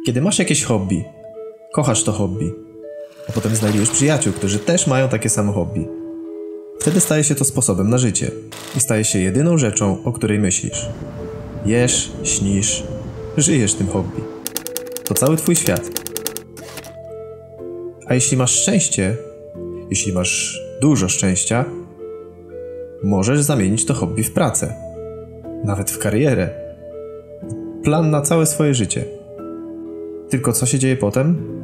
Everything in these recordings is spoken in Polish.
Kiedy masz jakieś hobby, kochasz to hobby, a potem znajdujesz przyjaciół, którzy też mają takie samo hobby, wtedy staje się to sposobem na życie i staje się jedyną rzeczą, o której myślisz. Jesz, śnisz, żyjesz tym hobby. To cały twój świat. A jeśli masz szczęście, jeśli masz dużo szczęścia, możesz zamienić to hobby w pracę. Nawet w karierę. Plan na całe swoje życie. Tylko co się dzieje potem?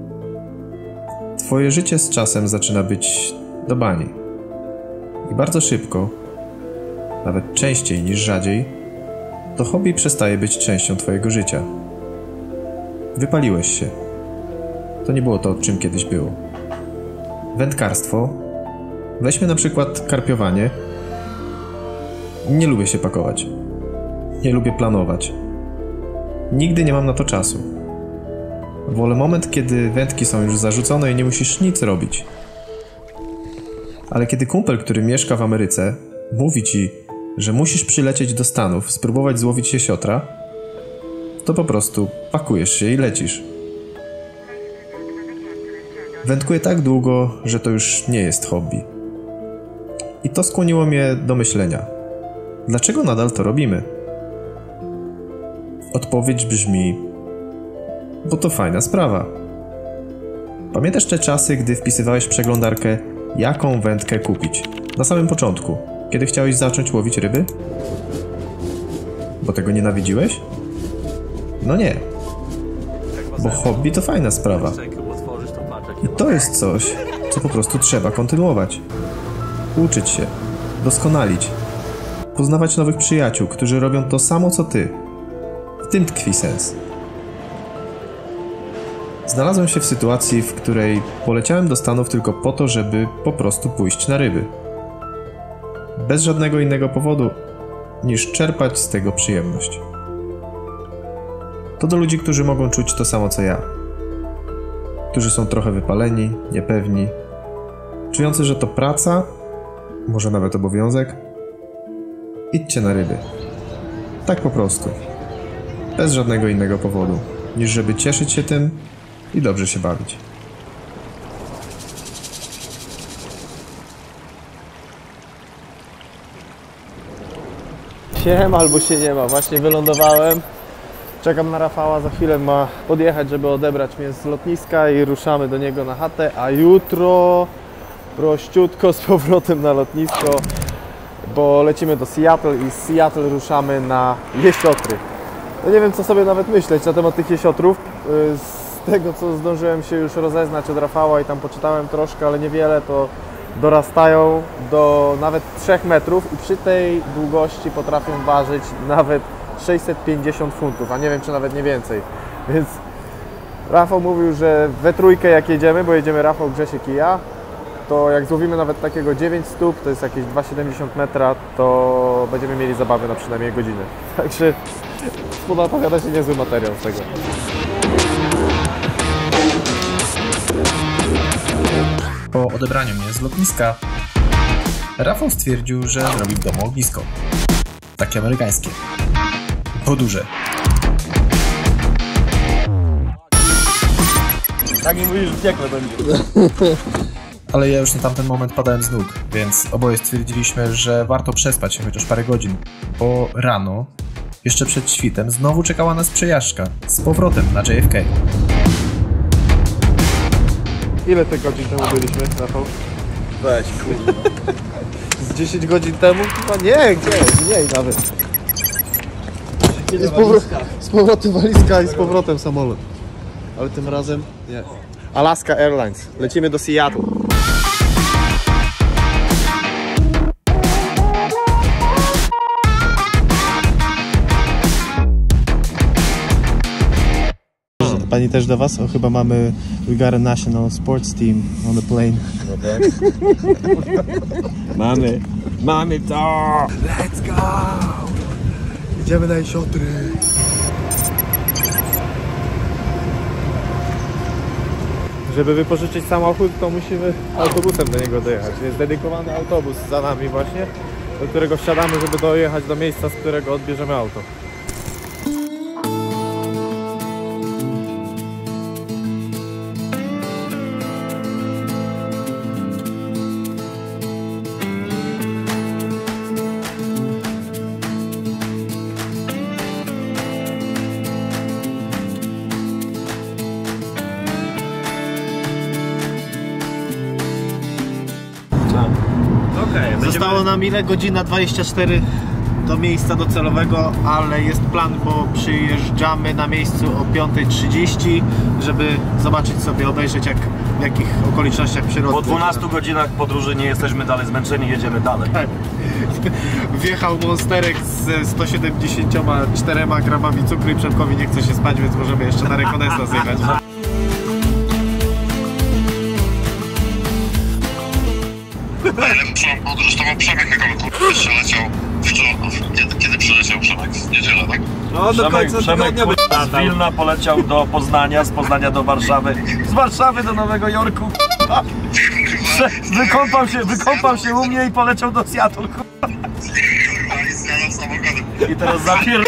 Twoje życie z czasem zaczyna być do bani. I bardzo szybko, nawet częściej niż rzadziej, to hobby przestaje być częścią twojego życia. Wypaliłeś się. To nie było to, czym kiedyś było. Wędkarstwo. Weźmy na przykład karpiowanie. Nie lubię się pakować. Nie lubię planować. Nigdy nie mam na to czasu. Wolę moment, kiedy wędki są już zarzucone i nie musisz nic robić. Ale kiedy kumpel, który mieszka w Ameryce, mówi ci, że musisz przylecieć do Stanów, spróbować złowić się siotra, to po prostu pakujesz się i lecisz. Wędkuję tak długo, że to już nie jest hobby. I to skłoniło mnie do myślenia. Dlaczego nadal to robimy? Odpowiedź brzmi: bo to fajna sprawa. Pamiętasz te czasy, gdy wpisywałeś w przeglądarkę, jaką wędkę kupić? Na samym początku, kiedy chciałeś zacząć łowić ryby? Bo tego nienawidziłeś? No nie. Bo hobby to fajna sprawa. I to jest coś, co po prostu trzeba kontynuować. Uczyć się, doskonalić, poznawać nowych przyjaciół, którzy robią to samo co ty. W tym tkwi sens. Znalazłem się w sytuacji, w której poleciałem do Stanów tylko po to, żeby po prostu pójść na ryby. Bez żadnego innego powodu, niż czerpać z tego przyjemność. To do ludzi, którzy mogą czuć to samo co ja. Którzy są trochę wypaleni, niepewni, czujący, że to praca, może nawet obowiązek. Idźcie na ryby. Tak po prostu. Bez żadnego innego powodu, niż żeby cieszyć się tym i dobrze się bawić. Siem albo się nie ma. Właśnie wylądowałem. Czekam na Rafała, za chwilę ma podjechać, żeby odebrać mnie z lotniska i ruszamy do niego na chatę, a jutro prościutko z powrotem na lotnisko, bo lecimy do Seattle i z Seattle ruszamy na jesiotry. No nie wiem, co sobie nawet myśleć na temat tych jesiotrów. Z tego, co zdążyłem się już rozeznać od Rafała i tam poczytałem troszkę, ale niewiele, to dorastają do nawet 3 metrów i przy tej długości potrafią ważyć nawet 650 funtów, a nie wiem, czy nawet nie więcej. Więc Rafał mówił, że we trójkę jak jedziemy, bo jedziemy Rafał, Grzesiek i ja, to jak złowimy nawet takiego 9 stóp, to jest jakieś 2,70 metra, to będziemy mieli zabawy na przynajmniej godzinę. Także zapowiada się niezły materiał z tego. Po odebraniu mnie z lotniska, Rafał stwierdził, że zrobi w domu ognisko. Takie amerykańskie. Bo duże. Tak mi mówisz, że piekle będzie. Ale ja już na tamten moment padałem z nóg, więc oboje stwierdziliśmy, że warto przespać się chociaż parę godzin. Bo rano, jeszcze przed świtem, znowu czekała nas przejażdżka z powrotem na JFK. Ile tych godzin temu byliśmy, Rafał? Weź, kurwa. Z 10 godzin temu? Chyba nie, gdzie? Mniej nawet. Z powrotem walizka i z powrotem samolot. Ale tym razem nie. Alaska Airlines. Lecimy do Seattle. Pani też do was? O, chyba mamy... We got a national sports team on the plane. Mamy to! Let's go! Idziemy na jesiotry. Żeby wypożyczyć samochód, to musimy autobusem do niego dojechać. Jest dedykowany autobus za nami właśnie, do którego wsiadamy, żeby dojechać do miejsca, z którego odbierzemy auto. Okej, Zostało nam ile? Godzina 24 do miejsca docelowego, ale jest plan, bo przyjeżdżamy na miejscu o 5:30, żeby zobaczyć sobie, obejrzeć w jakich okolicznościach przyrody. Po 12 godzinach podróży nie jesteśmy dalej zmęczeni, jedziemy dalej. Tak. Wjechał monsterek ze 174 gramami cukru i Przemkowi nie chce się spać, więc możemy jeszcze na rekonesans zjechać. Najlepszą podróż to był Przemek, jak on przyleciał kiedy przyleciał Przemek w niedzielę, tak? No do końca tygodnia by z Wilna poleciał do Poznania, z Poznania do Warszawy, z Warszawy do Nowego Jorku. Wykąpał się u mnie i poleciał do Seattle. Kurwa, i zjadał samochodem. I teraz zapier...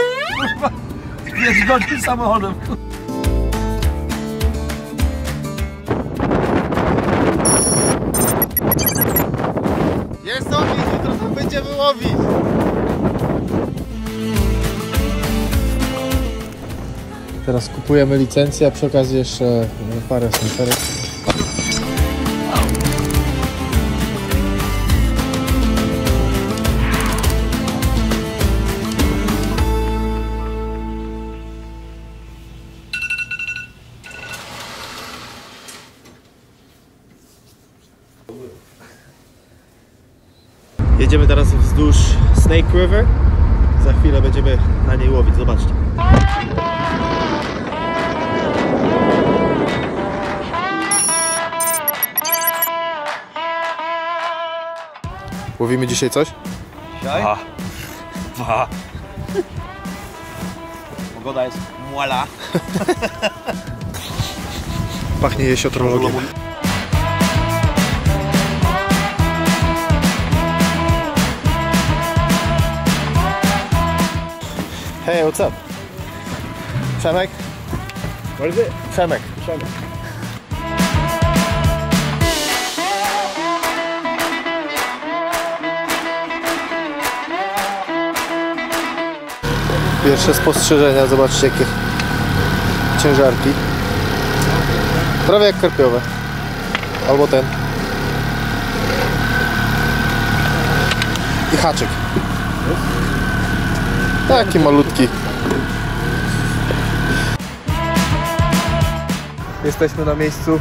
5 godzin samochodem. Jest ogień, jutro tam będziemy łowić! Teraz kupujemy licencję, a przy okazji jeszcze parę snajperek. Jedziemy teraz wzdłuż Snake River. Za chwilę będziemy na niej łowić, zobaczcie. Łowimy dzisiaj coś? Pogoda jest muala. Pachnie jesiotrologiem. Hey, what's up? Przemek? What is it? Przemek. Pierwsze spostrzeżenia, zobaczcie jakie ciężarki. Prawie jak karpiowe. Albo ten. I haczyk. Taki malutki. Jesteśmy na miejscu.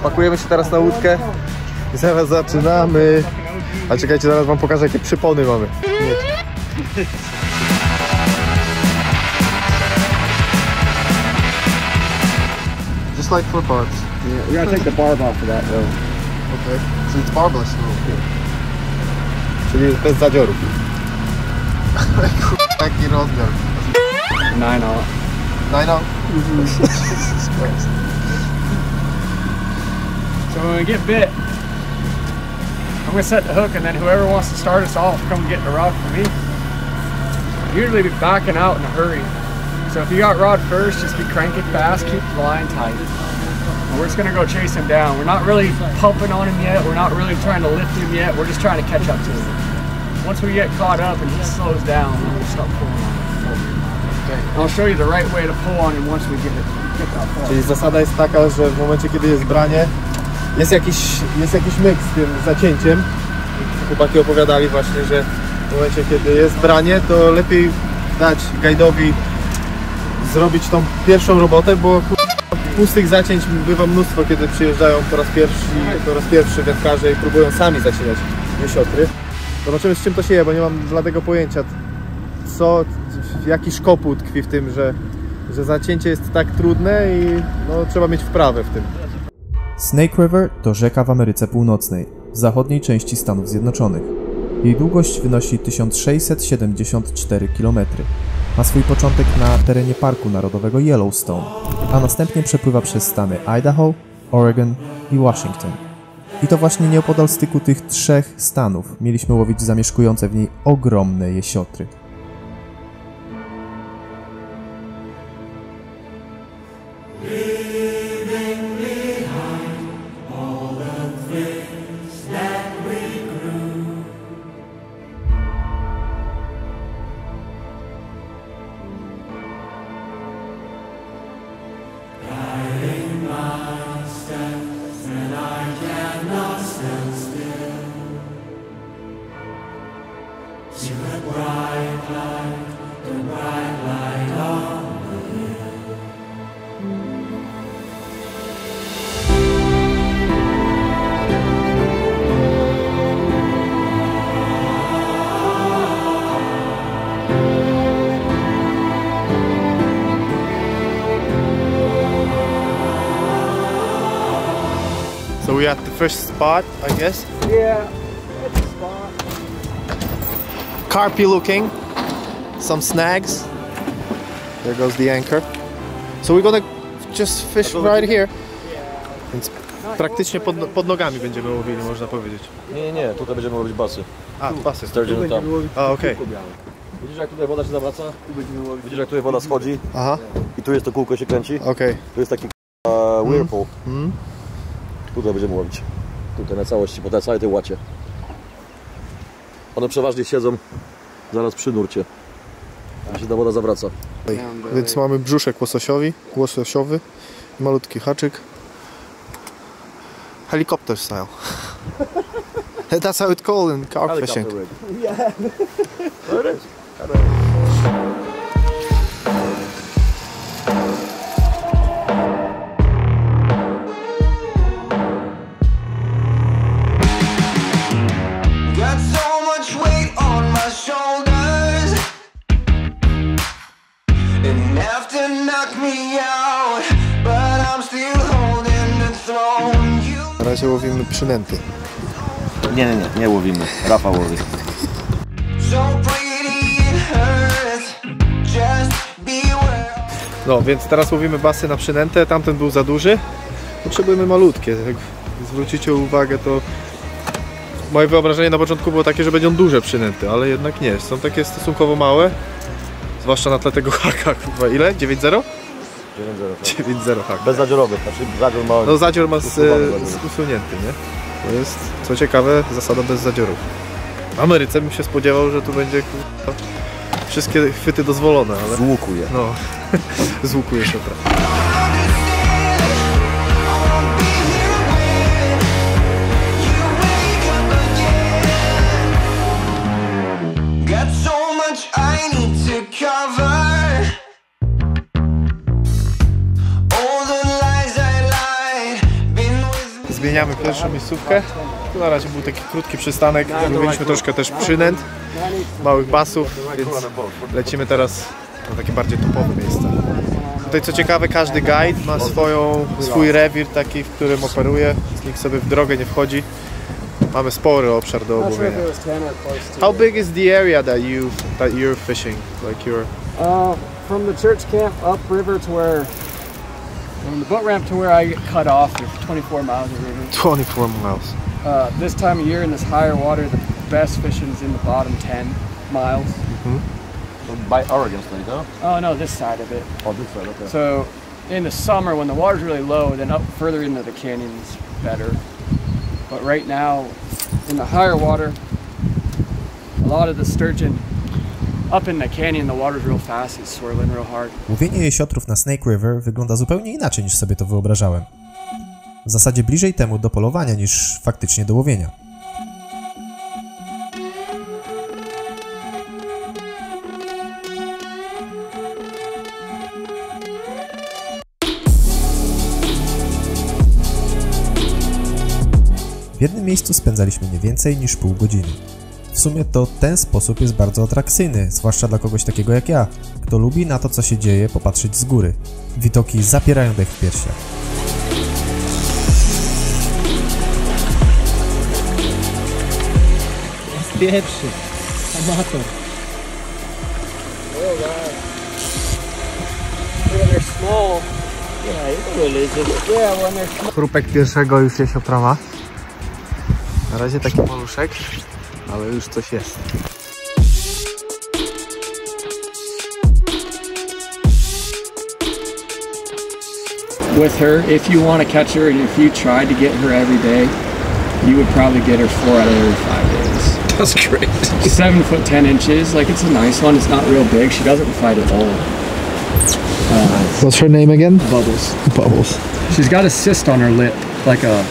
Pakujemy się teraz na łódkę i zaraz zaczynamy. A czekajcie, zaraz wam pokażę jakie przypony mamy. Just like for parts. Yeah, we gotta take the barb off of that though. Okay. So it's barbless. Czyli bez zadziorów. Jaki rozmiar. 9 out. 9 out? Jesus Christ. So when we get bit, I'm gonna set the hook, and then whoever wants to start us off, come get the rod for me. Usually be backing out in a hurry. So if you got rod first, just be cranking fast, keep the line tight. And we're just gonna go chase him down. We're not really pumping on him yet. We're not really trying to lift him yet. We're just trying to catch up to him. Once we get caught up and he slows down, then we'll start pulling on him. Okay. I'll show you the right way to pull on him once we get that far. Czyli zasada jest taka, że w momencie kiedy jest branie, jest jakiś myk z tym zacięciem. Chłopaki opowiadali właśnie, że w momencie kiedy jest branie, to lepiej dać guide'owi zrobić tą pierwszą robotę, bo pustych zacięć bywa mnóstwo, kiedy przyjeżdżają po raz pierwszy wędkarze i próbują sami zacinać jesiotry. Zobaczymy, z czym to się je, bo nie mam żadnego pojęcia, jaki szkopuł tkwi w tym, że zacięcie jest tak trudne i no, trzeba mieć wprawę w tym. Snake River to rzeka w Ameryce Północnej, w zachodniej części Stanów Zjednoczonych. Jej długość wynosi 1674 km. Ma swój początek na terenie Parku Narodowego Yellowstone, a następnie przepływa przez stany Idaho, Oregon i Washington. I to właśnie nieopodal styku tych trzech stanów mieliśmy łowić zamieszkujące w niej ogromne jesiotry. So we're at the first spot, I guess. Yeah, it's a spot. Carpy looking. Some snags. There goes the anchor. So we're gonna just fish right here. Więc praktycznie pod nogami będziemy łowili, można powiedzieć. Nie, tutaj będziemy łowić basy. A, basy. Stwierdzimy tam. A, okej. Widzisz jak tutaj woda się zawraca? Widzisz jak tutaj woda schodzi? Aha, I tu jest to kółko się kręci? okej. Tu jest taki whirlpool. Tutaj będziemy łowić. Tutaj na całości, po całej tej łacie. One przeważnie siedzą zaraz przy nurcie. Gdzie się ta woda zawraca. Więc mamy brzuszek łososiowy, malutki haczyk. Helicopter style. That's how it's called in carp fishing. There it is. Got so much weight on my shoulders, enough to knock me out, but I'm still holding the throne. Na razie łowimy przynęty. Nie łowimy. Rafał łowi. So pretty it hurts, just beware. No, więc teraz łowimy basy na przynętę. Tamten był za duży. Potrzebujemy malutkie. Jak zwrócicie uwagę, to moje wyobrażenie na początku było takie, że będą duże przynęty, ale jednak nie. Są takie stosunkowo małe. Zwłaszcza na tle tego haka. Chyba ile? 9-0? 9-0. 9-0 hak. Bez zadziorowych, znaczy zadzior mały. No zadzior ma Usuwany zadzior. usunięty, nie? To jest, co ciekawe, zasada bez zadziorów. W Ameryce bym się spodziewał, że tu będzie wszystkie chwyty dozwolone, ale... Z łuku je. No, z łuku jeszcze trochę. Got so much I need to cover. All the lies I lied, been with me. Zmieniamy pierwszą miejscówkę. Tu na razie był taki krótki przystanek. Zrobiliśmy troszkę też przynęt, małych basów, więc lecimy teraz na takie bardziej topowe miejsca. Tutaj co ciekawe, każdy guide ma swój rewir taki, w którym operuje. Nikt sobie w drogę nie wchodzi. Mamy spory obszar do Not sure if omówienia. it was 10 or close to How it. big is the area that you're fishing? Like you're From the church camp upriver to where, from the boat ramp to where I get cut off, there's 24 miles of river. 24 miles. This time of year in this higher water, the best fishing is in the bottom 10 miles. By Oregon State, huh? Oh no, this side of it. Oh, this side, okay. So in the summer when the water's really low, then up further into the canyon's better. But right now, in the higher water, a lot of the sturgeon up in the canyon, the water's real fast, it's swirling real hard. Łowienie jesiotrów na Snake River wygląda zupełnie inaczej niż sobie to wyobrażałem. W zasadzie bliżej temu do polowania niż faktycznie do łowienia. W jednym miejscu spędzaliśmy nie więcej niż pół godziny. W sumie to ten sposób jest bardzo atrakcyjny, zwłaszcza dla kogoś takiego jak ja, kto lubi na to, co się dzieje, popatrzeć z góry. Widoki zapierają dech w piersiach. Pierwszy, amator. When they're small, yeah, when they're small. Chrupek pierwszego już jesiotrawa. Na razie taki maluszek, ale już coś jest. With her, if you want to catch her and if you tried to get her every day, you would probably get her 4 out of every 5 days. That's great. 7 foot 10 inches, like it's a nice one. It's not real big. She doesn't fight at all. What's her name again? Bubbles. Bubbles. She's got a cyst on her lip, like the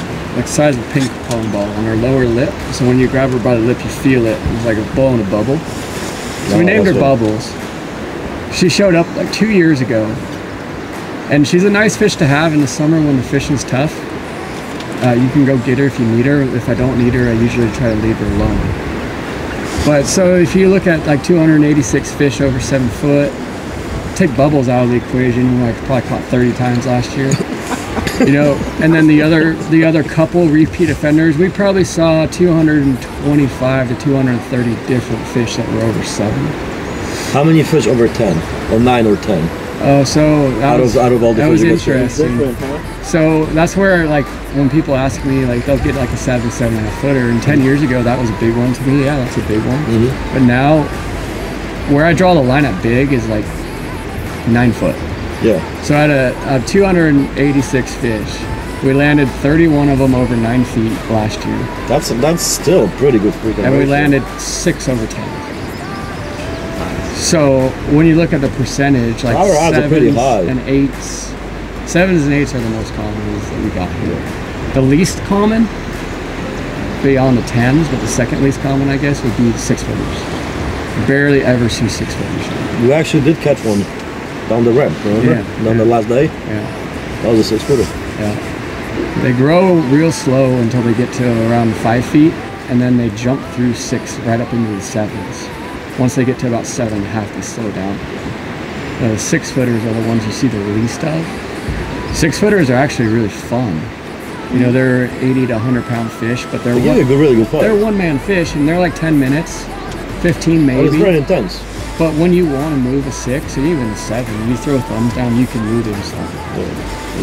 size of a ping pong ball on her lower lip. So when you grab her by the lip, you feel it. It's like a blow in a bubble. So we named her Bubbles. She showed up like 2 years ago. And she's a nice fish to have in the summer when the fishing's tough. You can go get her if you need her. If I don't need her, I usually try to leave her alone. But so if you look at like 286 fish over 7 foot, take Bubbles out of the equation, I probably caught 30 times last year. You know, and then the other couple repeat offenders, we probably saw 225 to 230 different fish that were over 7. How many fish over 10? Or 9 or 10? Oh, so Out of all the that was fish you got? interesting. So that's where, like, when people ask me, like, they'll get like a 7.5 footer, and 10 years ago that was a big one to me. Yeah, that's a big one. But now, where I draw the line at big is like 9 foot. Yeah. So I had a 286 fish. We landed 31 of them over 9 feet last year. That's still pretty good freaking And we ratio. landed 6 over 10. So when you look at the percentage, like Our odds are pretty high. 7s and 8s, 7s and 8s are the most common ones that we got here. The least common, beyond the 10s, but the second least common, I guess, would be 6 footers. Barely ever see 6 footers. You actually did catch one down the ramp, remember? Yeah, Down the last day? Yeah. That was a 6 footer. Yeah. They grow real slow until they get to around 5 feet, and then they jump through 6 right up into the 7s. Once they get to about 7.5, they slow down. The 6 footers are the ones you see the least of. 6 footers are actually really fun. You know, they're 80 to 100 pound fish, but they're They give you a really good fight. they're one-man fish, and they're like 10 minutes, 15 But it's maybe. very intense. But when you want to move a 6 or even a 7, you throw thumbs down, you can move him some.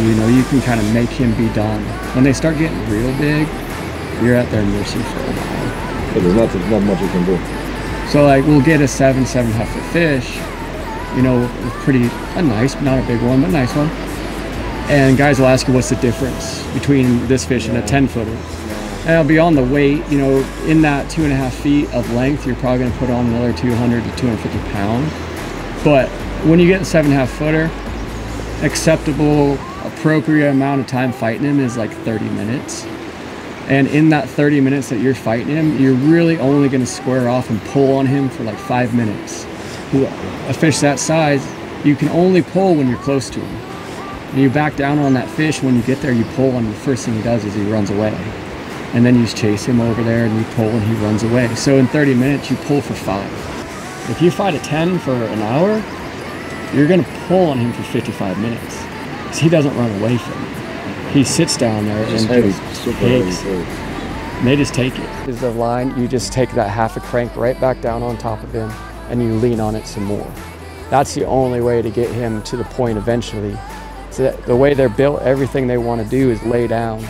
You know, you can kind of make him be done. When they start getting real big, you're at their mercy for a while. But there's not much you can do. So like we'll get a 7.5 foot fish, you know, pretty nice, not a big one, but nice one. And guys will ask you what's the difference between this fish and a 10 footer. And it'll be on the weight, you know, in that 2.5 feet of length, you're probably gonna put on another 200 to 250 pounds. But when you get a 7.5 footer, acceptable, appropriate amount of time fighting him is like 30 minutes. And in that 30 minutes that you're fighting him, you're really only going to square off and pull on him for like 5 minutes. A fish that size, you can only pull when you're close to him. And you back down on that fish, when you get there, you pull, and the first thing he does is he runs away. And then you just chase him over there, and you pull, and he runs away. So in 30 minutes, you pull for 5. If you fight a 10 for an hour, you're going to pull on him for 55 minutes. Because he doesn't run away from you. He sits down there and just takes. And they just take it. Is the line, you just take that half a crank right back down on top of him, and you lean on it some more. That's the only way to get him to the point eventually. So that the way they're built, everything they want to do is lay down,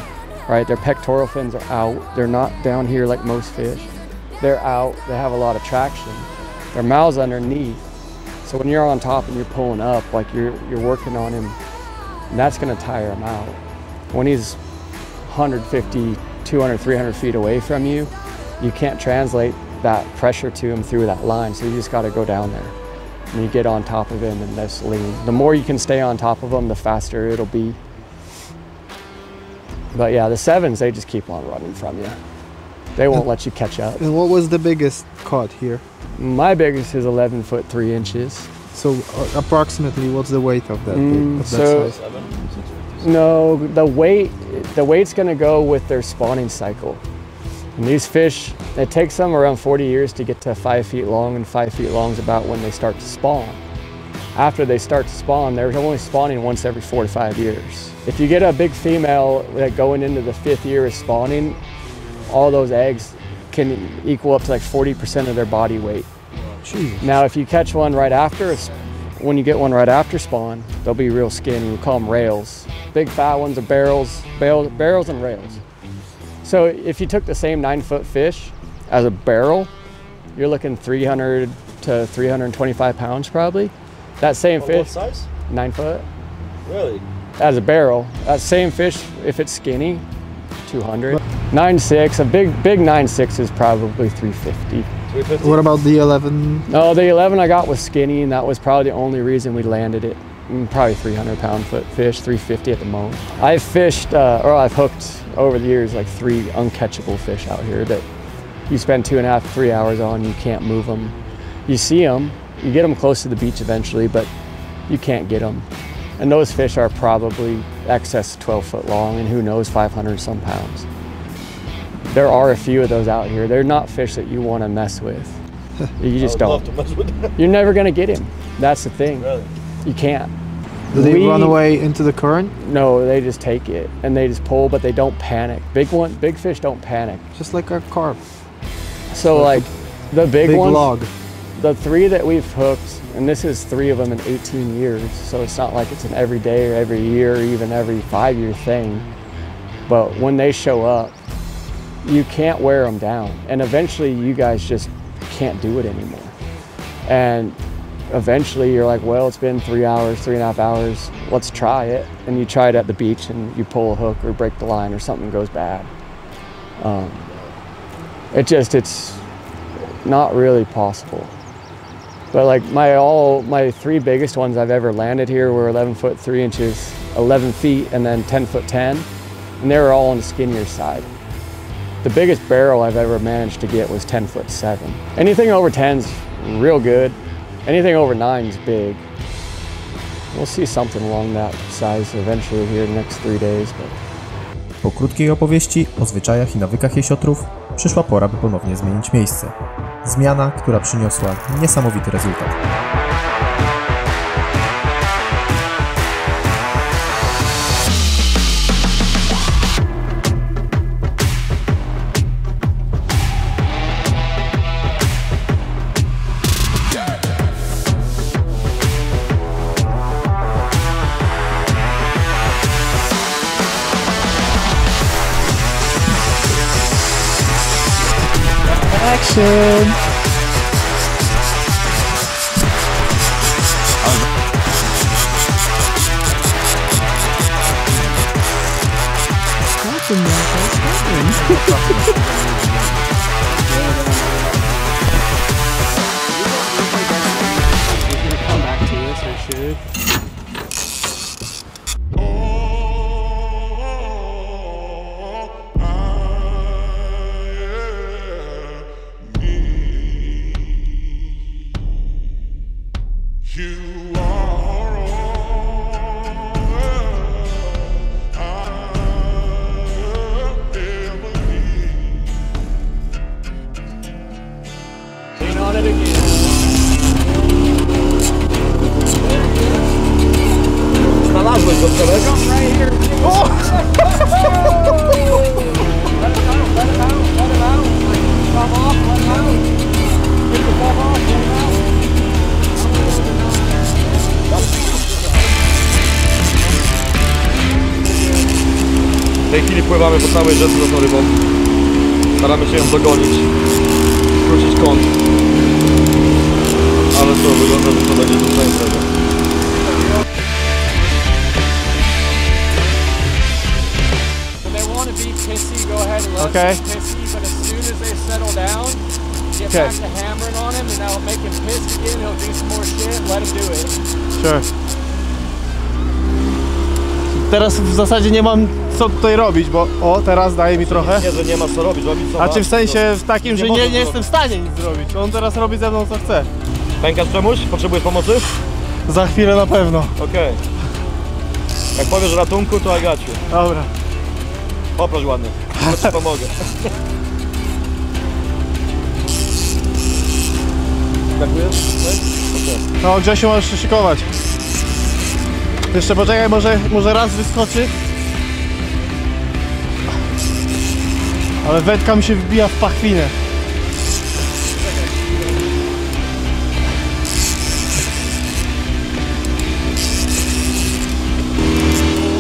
right? Their pectoral fins are out. They're not down here like most fish. They're out. They have a lot of traction. Their mouth's underneath. So when you're on top and you're pulling up, like you're working on him, that's going to tire him out. When he's 150, 200, 300 feet away from you, you can't translate that pressure to him through that line. So you just got to go down there and you get on top of him and just lean. The more you can stay on top of him, the faster it'll be. But yeah, the 7s, they just keep on running from you. They won't let you catch up. And what was the biggest caught here? My biggest is 11 foot 3 inches. So approximately, what's the weight of that? Size? No, the weight's gonna go with their spawning cycle. And these fish, it takes them around 40 years to get to 5 feet long, and 5 feet long is about when they start to spawn. After they start to spawn, they're only spawning once every 4 to 5 years. If you get a big female that going into the 5th year of spawning, all those eggs can equal up to like 40% of their body weight. Jeez. Now, if you catch one right after, when you get one right after spawn, they'll be real skinny. We call them rails. Big fat ones are barrels and rails. So if you took the same 9 foot fish as a barrel, you're looking 300 to 325 pounds probably. That same fish, What size? 9 foot, Really? as a barrel. That same fish, if it's skinny, 200. 9.6, a big 9.6 is probably 350. 350? What about the 11? No, the 11 I got was skinny, and that was probably the only reason we landed it. Probably 300 pound foot fish, 350 at the most. I've fished, or I've hooked over the years like 3 uncatchable fish out here that you spend 2.5 to 3 hours on, you can't move them. You see them, you get them close to the beach eventually, but you can't get them. And those fish are probably excess 12 foot long, and who knows, 500 some pounds. There are a few of those out here. They're not fish that you want to mess with. You just I would don't. love to mess with them. You're never gonna get him. That's the thing. Really? You can't. Do they run away into the current? No, they just take it and they just pull, but they don't panic. Big fish don't panic. Just like our carp. So like the big ones, log. the 3 that we've hooked, and this is 3 of them in 18 years. So it's not like it's an every day or every year or even every 5-year thing. But when they show up, you can't wear them down. And eventually you guys just can't do it anymore. And eventually you're like, well, it's been 3 hours, 3.5 hours, let's try it. And you try it at the beach and you pull a hook or break the line or something goes bad. It's not really possible. But like my 3 biggest ones I've ever landed here were 11 foot 3 inches, 11 feet, and then 10 foot 10. And they were all on the skinnier side. The biggest barrel I've ever managed to get was 10 foot 7. Anything over 10's real good. Anything over 9's big. We'll see something along that size eventually here in the next 3 days. But... Po krótkiej opowieści o zwyczajach i nawykach jesiotrów przyszła pora, by ponownie zmienić miejsce. Zmiana, która przyniosła niesamowity rezultat. Action! Come back to this, I should. Lean on it again. Znalazłeś go wczoraj? Right here. Oh! Let it out. Come off, let it out. Get the ball off, let it out. W tej chwili pływamy po całej rzece za tą rybą. Staramy się ją dogonić, skrócić kąt. Ale co, wygląda, że to będzie duża impreza. When they want to be pissy, go ahead and let Okay. them be pissy, but as soon as they settle down, get Okay. back to hammering on him and that'll make him pissed again, he'll do some more shit, let him do it. Sure. Teraz w zasadzie nie mam co tutaj robić, bo o, teraz daje mi trochę. Nie, że nie ma co robić, robić co ma. A czy w sensie w takim, że możesz nie jestem w stanie nic zrobić. On teraz robi ze mną co chce. Pękasz czemuś? Potrzebujesz pomocy? Za chwilę na pewno. Okej. Jak powiesz ratunku, to I got you. Dobra. Poproś ładnie, to ci pomogę. Skakujesz? No Grzesiu, możesz się szykować. Jeszcze poczekaj, może raz wyskoczy. Ale wędka mi się wbija w pachwinę.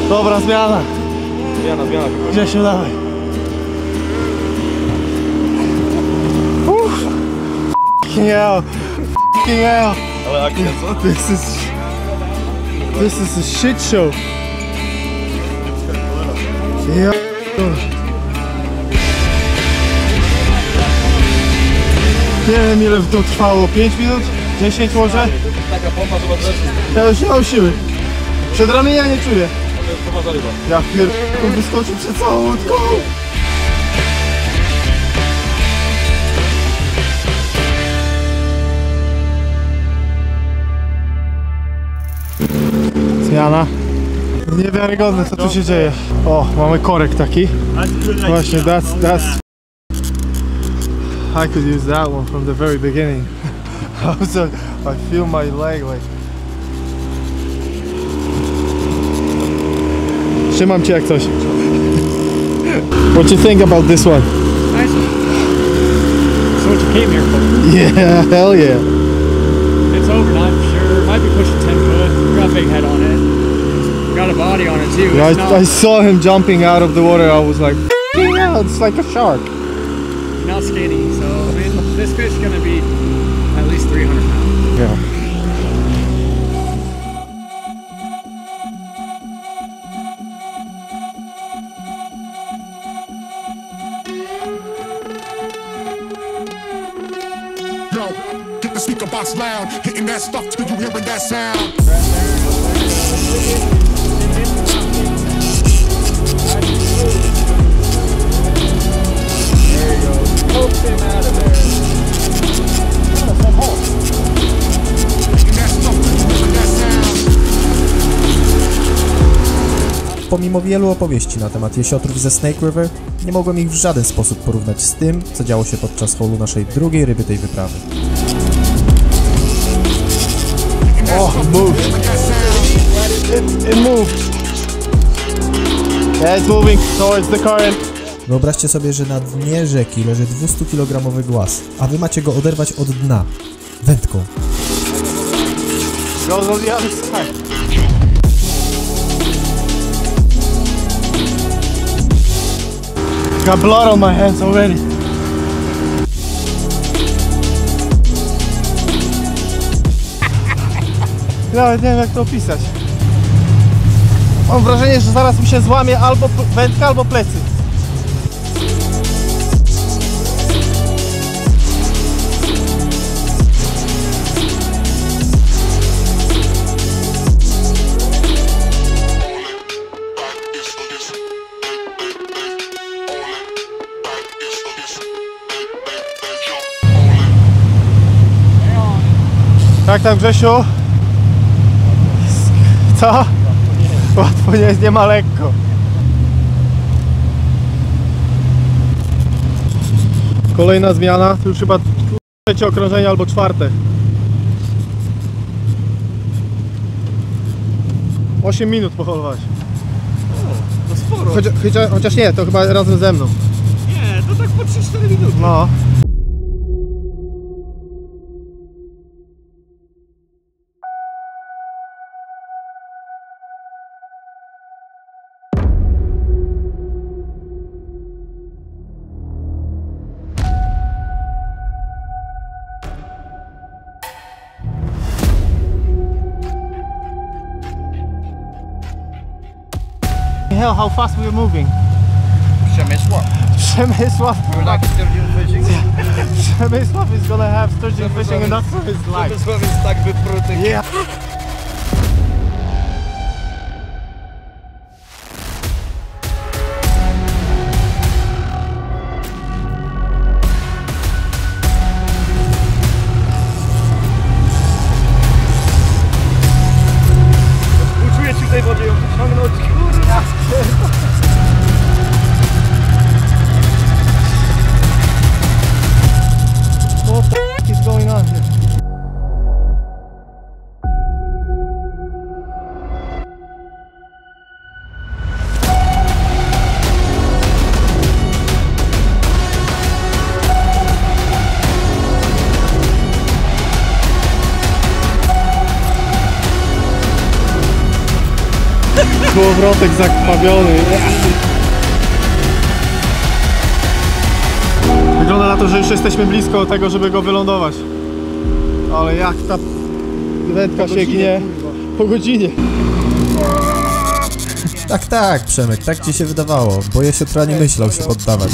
Dobra, zmiana. Zmiana. Grzesiu, dawaj. Fucking hell. Fucking hell. Ale akcja, co? This is a shit show. Yeah. Nie wiem ile to trwało, 5 minut? 10 może? Taka pompa, że masz rzeczy. Ja już nie mam siły. Przedramienia nie czuję. To jest poważna ryba. Ja pierdolę, wyskoczył przed całą łódką. Zmiana. Niewiarygodne co tu się dzieje. O, mamy korek taki. Właśnie, that's I could use that one from the very beginning. I feel my leg like Trzymam cię jak coś. What you think about this one? Nice one. So what you came here for? Yeah, hell yeah. It's over 9 for sure. Might be pushing 10 foot. Got a big head on it. Got a body on it too. Yeah, It's not, I saw him jumping out of the water. I was like, yeah, it's like a shark. not skinny. So I mean, this fish is gonna be at least 300 pounds. Yeah. Get the speaker box loud, hitting that stuff till you hearing that sound. There you go. Poke him out of there. Hitting that stuff till you hearing that sound. Pomimo wielu opowieści na temat jesiotrów ze Snake River, nie mogłem ich w żaden sposób porównać z tym, co działo się podczas holu naszej drugiej ryby tej wyprawy. Oh, it moved. It moved. Yeah, it's moving towards the current. Wyobraźcie sobie, że na dnie rzeki leży 200-kilogramowy głaz, a wy macie go oderwać od dna wędką. Goes on the other side. Got blood on my hands already. Nawet nie wiem jak to opisać. Mam wrażenie, że zaraz mi się złamie albo wędka, albo plecy. Jak tam, Grzesiu? Co? Łatwo nie jest, nie ma lekko. Kolejna zmiana, to już chyba trzecie okrążenie albo czwarte. 8 minut poholowałeś. To sporo. Chociaż nie, to chyba razem ze mną. Nie, to tak po 3-4 minuty. No. Hell, how fast we were moving? Przemysław. Przemysław. Like sturgeon fishing. Przemysław is gonna have sturgeon fishing and that's for his life. Przemysław jest tak wypruty. Yeah. Uczuję ci w tej wodzie ją wyciągnąć. Kurwa. What the f is going on here? Kołowrotek zakrwawiony. Wygląda na to, że już jesteśmy blisko tego, żeby go wylądować. Ale jak ta wędka się gnie po godzinie. Tak, Przemek, tak ci się wydawało, bo jesiotra nie myślał się poddawać.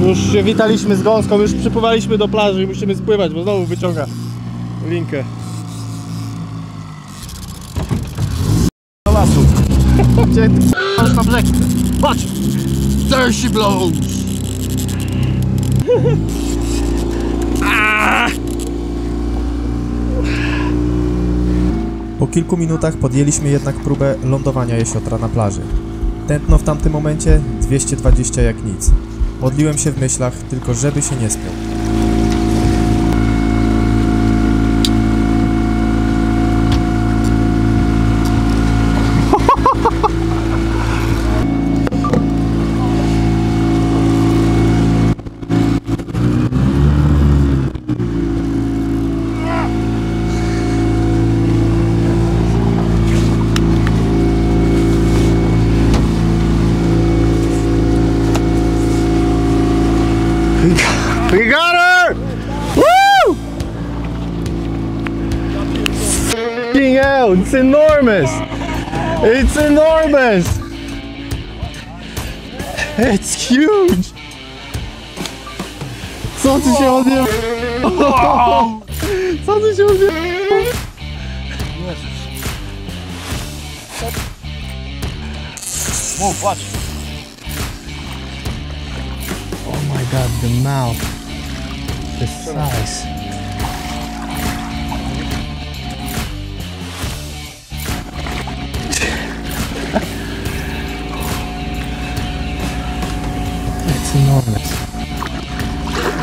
Już się witaliśmy z gąską, już przypływaliśmy do plaży i musimy spływać, bo znowu wyciąga linkę. Do lasu. Gdzie ty masz na brzeg? Patrz! There she blows! Po kilku minutach podjęliśmy jednak próbę lądowania jesiotra na plaży. Tętno w tamtym momencie 220 jak nic. Modliłem się w myślach, tylko żeby się nie spiął. Bro, it's enormous! It's enormous! It's huge! Co tu się odjęło? Co tu się odjęło? O, patrz! Oh my god, the mouth. The size. It's enormous.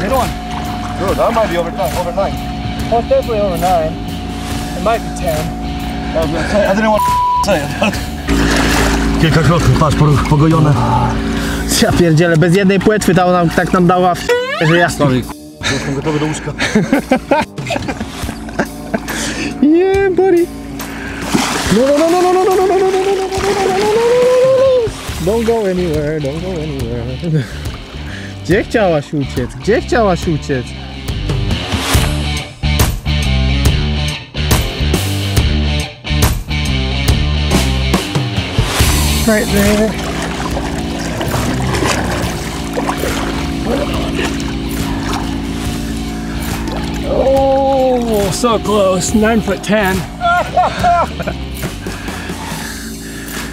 Hit on! Good, that might be over 9. Oh, it's definitely over 9. It might be 10. I was gonna say, I didn't want to say it, but... Kilka kroków, patrz, pogojone. Ja pierdzielę, bez jednej płetwy tak nam dała że ja... Stary, jestem gotowy do łóżka. Yeah, buddy! No. Don't go anywhere, don't go anywhere. Gdzie chciałaś uciec? Gdzie chciałaś uciec? Right there. Oh, so close. 9'10".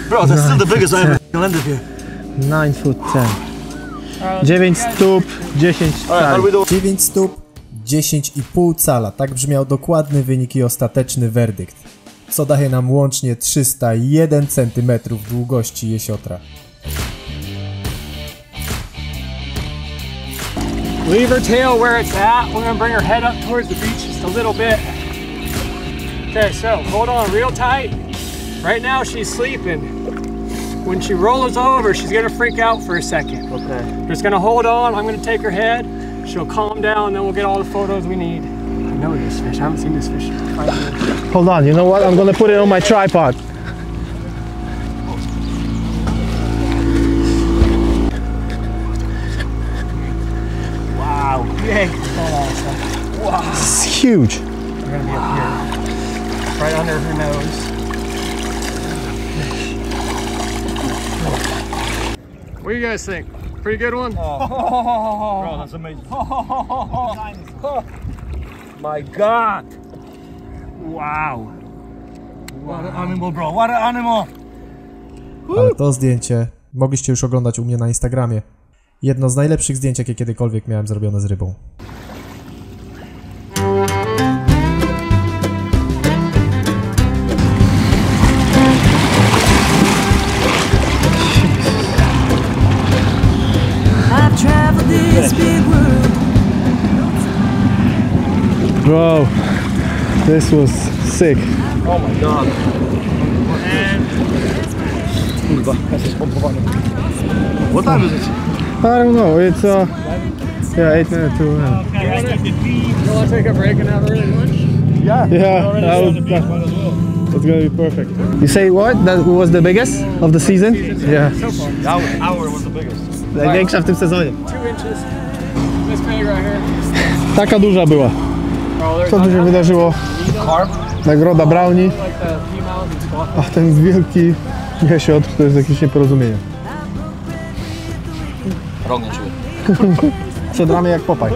Bro, that's still the biggest I've ever landed here. 9'10". 9 stóp, 10 cali. 9 stóp, 10,5 cala. Tak brzmiał dokładny wynik i ostateczny werdykt. Co daje nam łącznie 301 cm długości jesiotra. Leave her tail where it's at. We're gonna bring her head up towards the beach just a little bit. Okay, so hold on real tight. Right now she's sleeping. When she rolls over, she's gonna freak out for a second. Okay. Just gonna hold on. I'm gonna take her head. She'll calm down, and then we'll get all the photos we need. I know this fish. I haven't seen this fish in 5 years. Hold on, you know what? I'm gonna put it on my tripod. Wow. Yay. Hold on a second. Wow. It's huge. We're gonna be up here. Right under her nose. What do you guys think? Pretty good one? Bro, that's amazing. My God! Wow! What an animal, bro, what an animal! Ale to zdjęcie mogliście już oglądać u mnie na Instagramie. Jedno z najlepszych zdjęć, jakie kiedykolwiek miałem zrobione z rybą. Bro, this was sick. Oh my god. Kurwa, ja się spompowany. What time is it? I don't know, it's yeah, 8 minutes to You want to take a break and have early lunch? Yeah, that's gonna be perfect. You say what? That was the biggest of the season? Yeah. Our was the biggest. Największa w tym sezonie. 2 inches. This big right here. Taka duża była. Co tu się wydarzyło? Nagroda brownie, Like the females and stuff. a ten wielki jesiotr to jest jakieś nieporozumienie. Rąk nie czuję. Przedramy jak Popaj.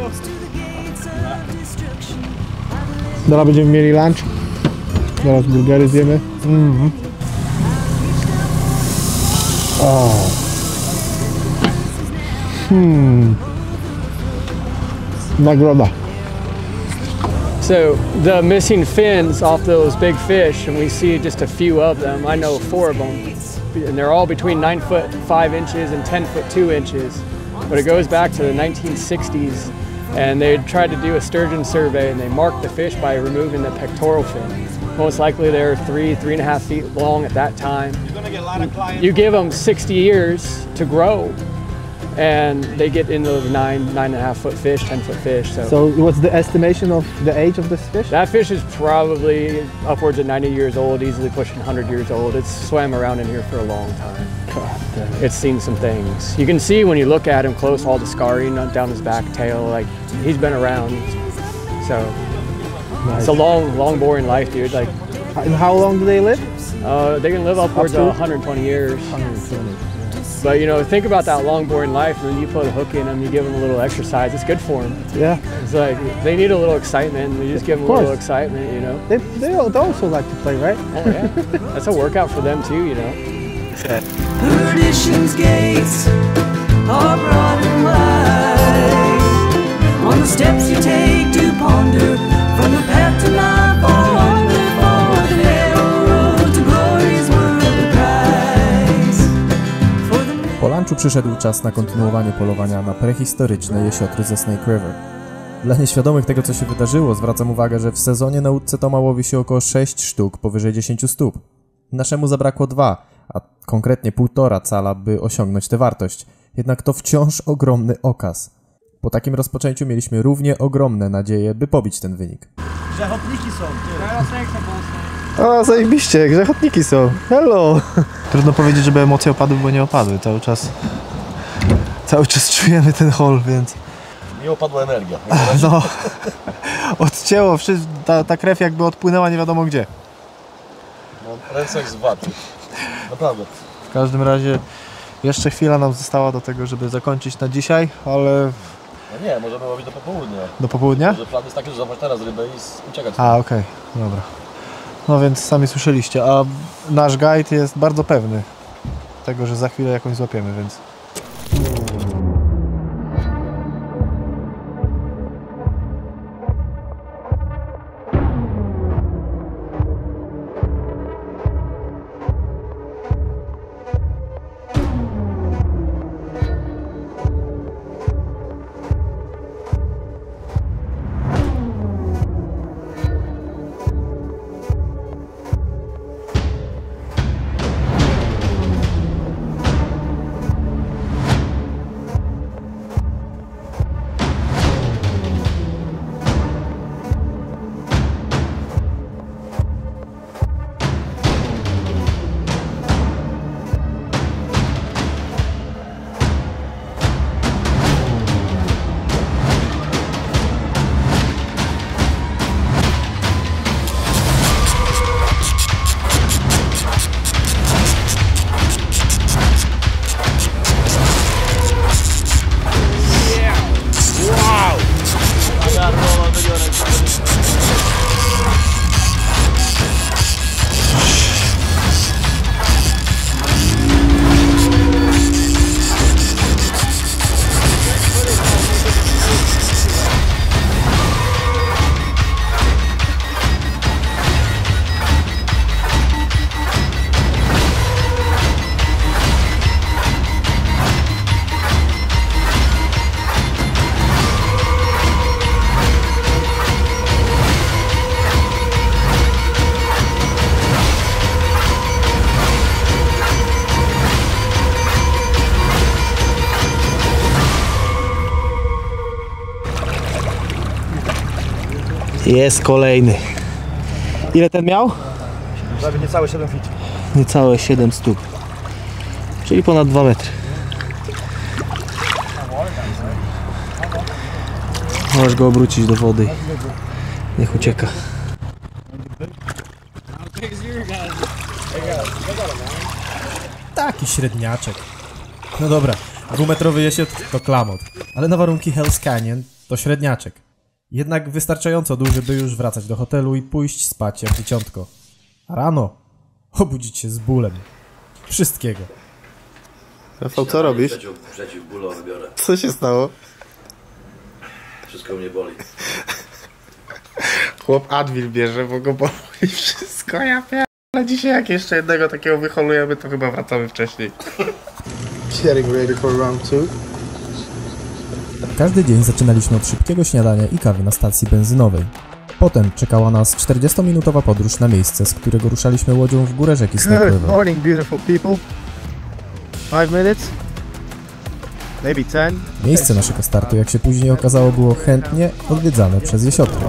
Teraz będziemy mieli lunch. Zaraz burgery zjemy. O. Nagroda. So the missing fins off those big fish, and we see just a few of them. I know 4 of them, and they're all between 9 foot 5 inches and 10 foot 2 inches. But it goes back to the 1960s, and they tried to do a sturgeon survey, and they marked the fish by removing the pectoral fin. Most likely they're 3.5 feet long at that time. You give them 60 years to grow, and they get into the 9.5 foot fish, 10 foot fish. So what's the estimation of the age of this fish? That fish is probably upwards of 90 years old, easily pushing 100 years old. It's swam around in here for a long time. It's seen some things. You can see when you look at him close all the scarring down his back tail, like he's been around. So it's a long, boring life, dude. Like And how long do they live? They can live upwards of 120 years. 120. But you know, think about that long-boring life, and then you put a hook in them, you give them a little exercise. It's good for them. Yeah. It's like they need a little excitement. You just give them a little excitement, you know. They also like to play, right? Oh yeah, that's a workout for them too, you know. Perdition's gates are broad and wide. On the steps you take to ponder, from the path to life or on the narrow road to glory's world of prize. Po lunchu przyszedł czas na kontynuowanie polowania na prehistoryczne jesiotry ze Snake River. Dla nieświadomych tego, co się wydarzyło, zwracam uwagę, że w sezonie na łódce Toma łowi się około 6 sztuk powyżej 10 stóp. Naszemu zabrakło 2, a konkretnie 1,5 cala, by osiągnąć tę wartość. Jednak to wciąż ogromny okaz. Po takim rozpoczęciu mieliśmy równie ogromne nadzieje, by pobić ten wynik. Grzechotniki są, ty. O, zajebiście, grzechotniki są. Hello! Trudno powiedzieć, żeby emocje opadły, bo nie opadły. Cały czas czujemy ten hol, więc... Nie opadła energia. No, odcięło, ta krew jakby odpłynęła nie wiadomo gdzie. No, ręce jak z waty. Naprawdę. W każdym razie jeszcze chwila nam została do tego, żeby zakończyć na dzisiaj, ale... No nie, możemy łowić do popołudnia. Do popołudnia? Może plan jest taki, że złapać teraz rybę i uciekać. A, okej, dobra. No więc sami słyszeliście, a nasz guide jest bardzo pewny tego, że za chwilę jakąś złapiemy, więc... Jest kolejny. Ile ten miał? Prawie niecałe 7 feet. Niecałe 7 stóp. Czyli ponad 2 metry. Możesz go obrócić do wody. Niech ucieka. Taki średniaczek. No dobra, 2-metrowy jesiot to klamot, ale na warunki Hell's Canyon to średniaczek. Jednak wystarczająco duży, by już wracać do hotelu i pójść spać jak dzieciątko. A rano obudzić się z bólem. Wszystkiego. Rafał, co robisz? Przeciwbólowy biorę. Co się stało? Wszystko mnie boli. Chłop Advil bierze, bo go boli wszystko. Ja ale dzisiaj jak jeszcze jednego takiego wyholujemy, to chyba wracamy wcześniej. Getting ready for round 2. Każdy dzień zaczynaliśmy od szybkiego śniadania i kawy na stacji benzynowej. Potem czekała nas 40-minutowa podróż na miejsce, z którego ruszaliśmy łodzią w górę rzeki Snake River. Good morning, beautiful people. 5 minutes? Maybe 10. Miejsce naszego startu, jak się później okazało, było chętnie odwiedzane przez jesiotry.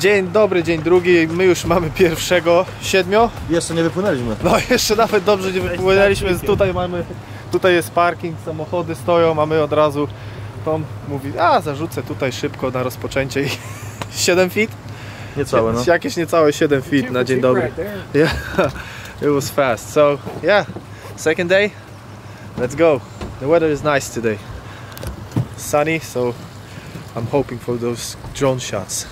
Dzień dobry, dzień drugi. My już mamy pierwszego 7. Jeszcze nie wypłynęliśmy. No jeszcze nawet dobrze nie wypłynęliśmy. Tutaj jest parking, samochody stoją, mamy od razu Tom mówi, a zarzucę tutaj szybko na rozpoczęcie i 7 feet? Niecałe, no. Jakieś niecałe 7 feet na dzień dobry. Yeah, it was fast. So yeah, second day, let's go. The weather is nice today. Sunny, so I'm hoping for those drone shots.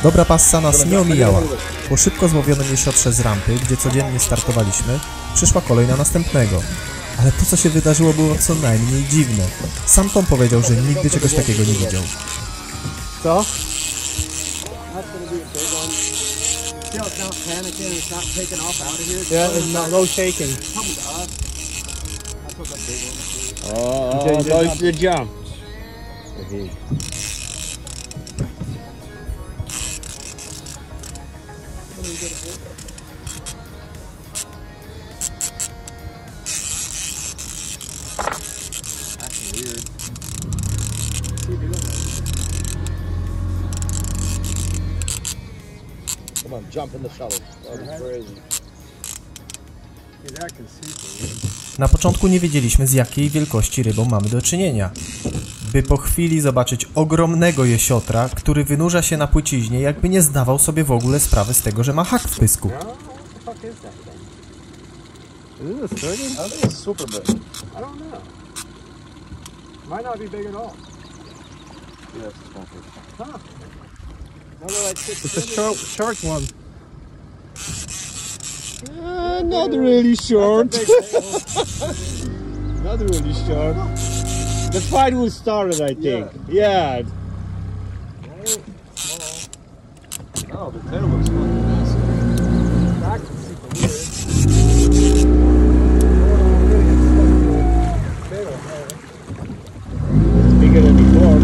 Dobra passa nas nie omijała. Po szybko złowionym jesiotrze z rampy, gdzie codziennie startowaliśmy, przyszła kolej na następnego. Ale to, co się wydarzyło, było co najmniej dziwne. Sam Tom powiedział, że nigdy czegoś takiego nie widział. Co? Yeah, no shaking. Oh, goes to the jump. Come on, jump in the shallow. That was crazy. Na początku nie wiedzieliśmy, z jakiej wielkości rybą mamy do czynienia. By po chwili zobaczyć ogromnego jesiotra, który wynurza się na płyciźnie, jakby nie zdawał sobie w ogóle sprawy z tego, że ma hak w pysku. Is it a sturgeon? I think it's super big. I don't know. Might not be big at all. Yeah, it's small fish. Huh. No, like it's a short one. Not really short. Not really short. The fight was started, I think. Yeah. Oh, the tail looks fucking massive. Back is super weird. It's bigger than before.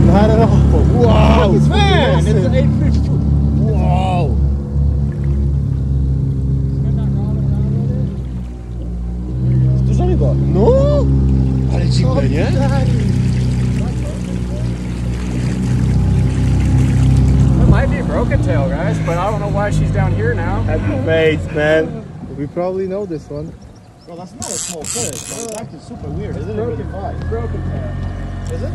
Not at all. Wow, man! It's an 8 fish. Wow. Duża ryba. No! Ale dziwne, nie? It might be a broken tail, guys, but I don't know why she's down here now. That's the face, man. We probably know this one. Well, that's not a small fish. It's actually super weird, isn't it? Broken tail. Is it?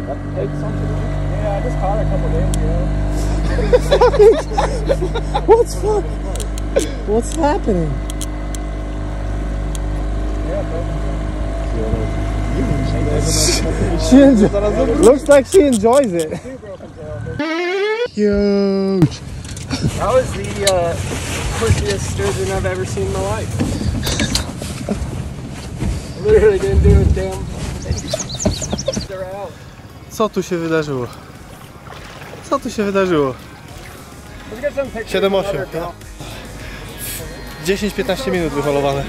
That ate something, right? Yeah, I just caught it a couple days ago. What's happening? Looks like she enjoys it. Huge. That was the pushiest sturgeon I've ever seen in my life. Literally didn't do a damn thing. They're out. Co tu się wydarzyło? Co tu się wydarzyło? 7-8. 10-15 minut wyholowane.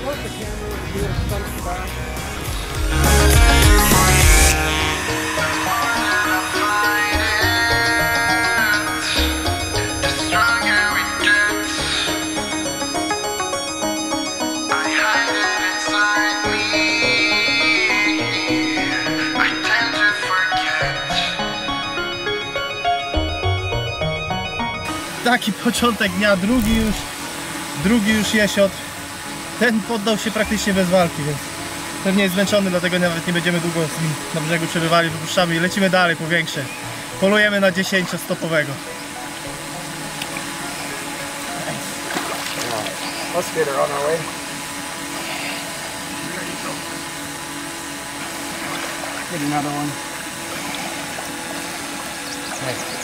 taki początek dnia, drugi już jesiot. Ten poddał się praktycznie bez walki, więc pewnie jest zmęczony, dlatego nawet nie będziemy długo z nim na brzegu przerywali, wypuszczamy i lecimy dalej po większe. Polujemy na 10-stopowego. Let's get her on our way. Get another one. Nice.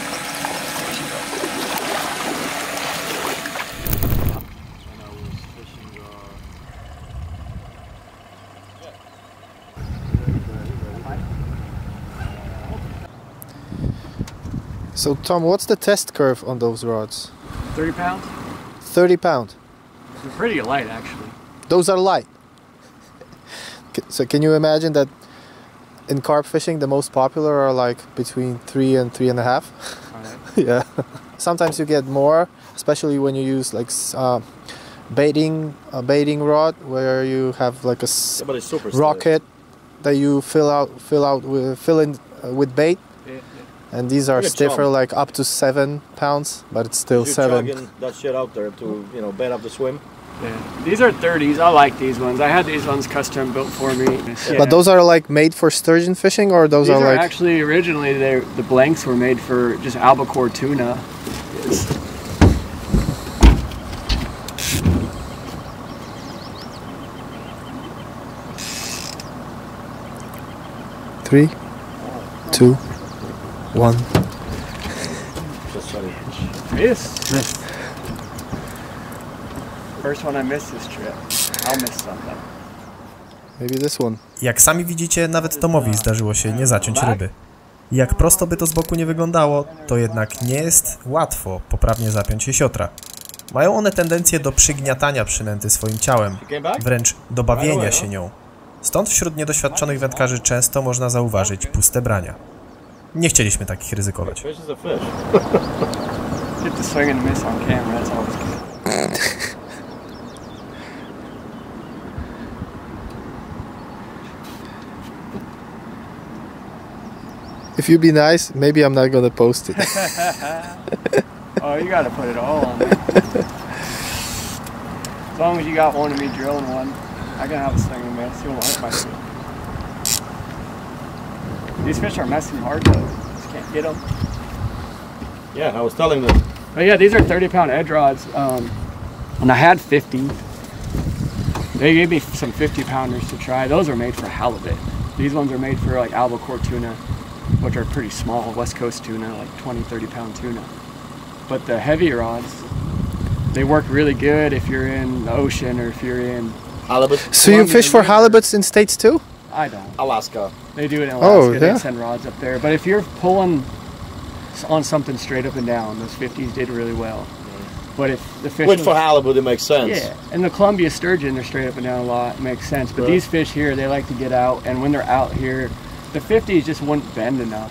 So Tom, what's the test curve on those rods? 30 pounds? 30 pounds. They're pretty light, actually. Those are light. So can you imagine that in carp fishing the most popular are like between 3 and 3.5? Yeah. Sometimes you get more, especially when you use like a baiting rod where you have like a rocket that you fill in with bait. And these are stiffer, like up to 7 pounds, but it's still 7. Chugging that shit out there to, you know, bait up the swim. Yeah. These are 30s. I like these ones. I had these ones custom built for me. Yeah. But those are like made for sturgeon fishing, or those these are like actually originally the blanks were made for just albacore tuna. Yes. 3, 2, 1. Missed. First one I missed this trip. I'll miss something. Maybe this one. Jak sami widzicie, nawet Tomowi zdarzyło się nie zaciąć ryby. Jak prosto by to z boku nie wyglądało, to jednak nie jest łatwo poprawnie zapiąć jesiotra. Mają one tendencję do przygniatania przynęty swoim ciałem, wręcz do bawienia się nią. Stąd wśród niedoświadczonych wędkarzy często można zauważyć puste brania. Nie chcieliśmy takich ryzykować. Get the swing and miss on camera, that's always good. If you be nice, maybe I'm not gonna post it. Oh, you gotta put it all on there. As long as you got one of me drilling one, I can have a swing and miss. You'll like my swing. These fish are messing hard though. Just can't get them. Yeah, I was telling them. But yeah, these are 30-pound edge rods. And I had 50. They gave me some 50-pounders to try. Those are made for halibut. These ones are made for like albacore tuna, which are pretty small, West Coast tuna, like 20, 30-pound tuna. But the heavy rods, they work really good if you're in the ocean or if you're in halibut. So you fish for halibuts in States too? I don't. Alaska. They do it in Alaska. Oh, yeah. They send rods up there. But if you're pulling on something straight up and down, those 50s did really well. But if the fish Which for halibut, it makes sense. Yeah, and the Columbia sturgeon, they're straight up and down a lot. It makes sense. But these fish here, they like to get out. And when they're out here, the 50s just wouldn't bend enough.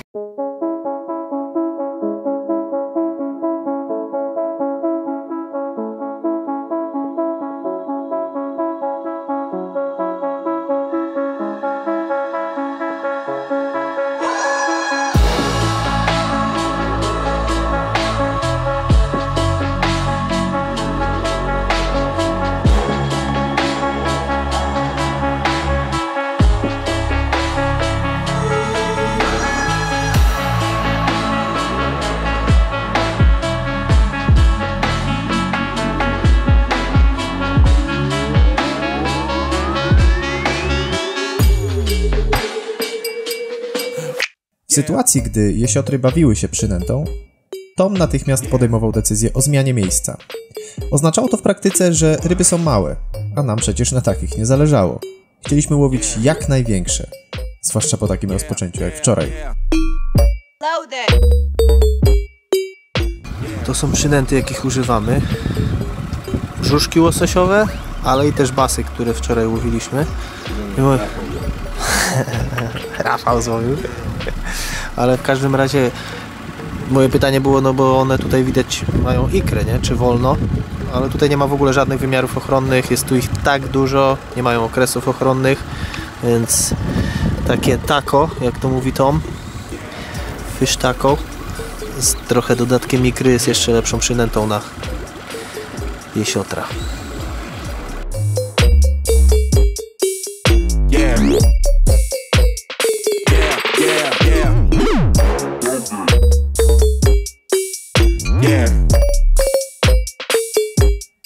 W sytuacji, gdy jesiotry bawiły się przynętą, Tom natychmiast podejmował decyzję o zmianie miejsca. Oznaczało to w praktyce, że ryby są małe, a nam przecież na takich nie zależało. Chcieliśmy łowić jak największe, zwłaszcza po takim rozpoczęciu jak wczoraj. To są przynęty, jakich używamy. Brzuszki łososiowe, ale i też basy, które wczoraj łowiliśmy. Rafał złowił. Ale w każdym razie moje pytanie było, no bo one tutaj widać mają ikrę, nie? Czy wolno? Ale tutaj nie ma w ogóle żadnych wymiarów ochronnych, jest tu ich tak dużo, nie mają okresów ochronnych, więc takie taco, jak to mówi Tom, fish taco. z trochę dodatkiem ikry jest jeszcze lepszą przynętą na jesiotra.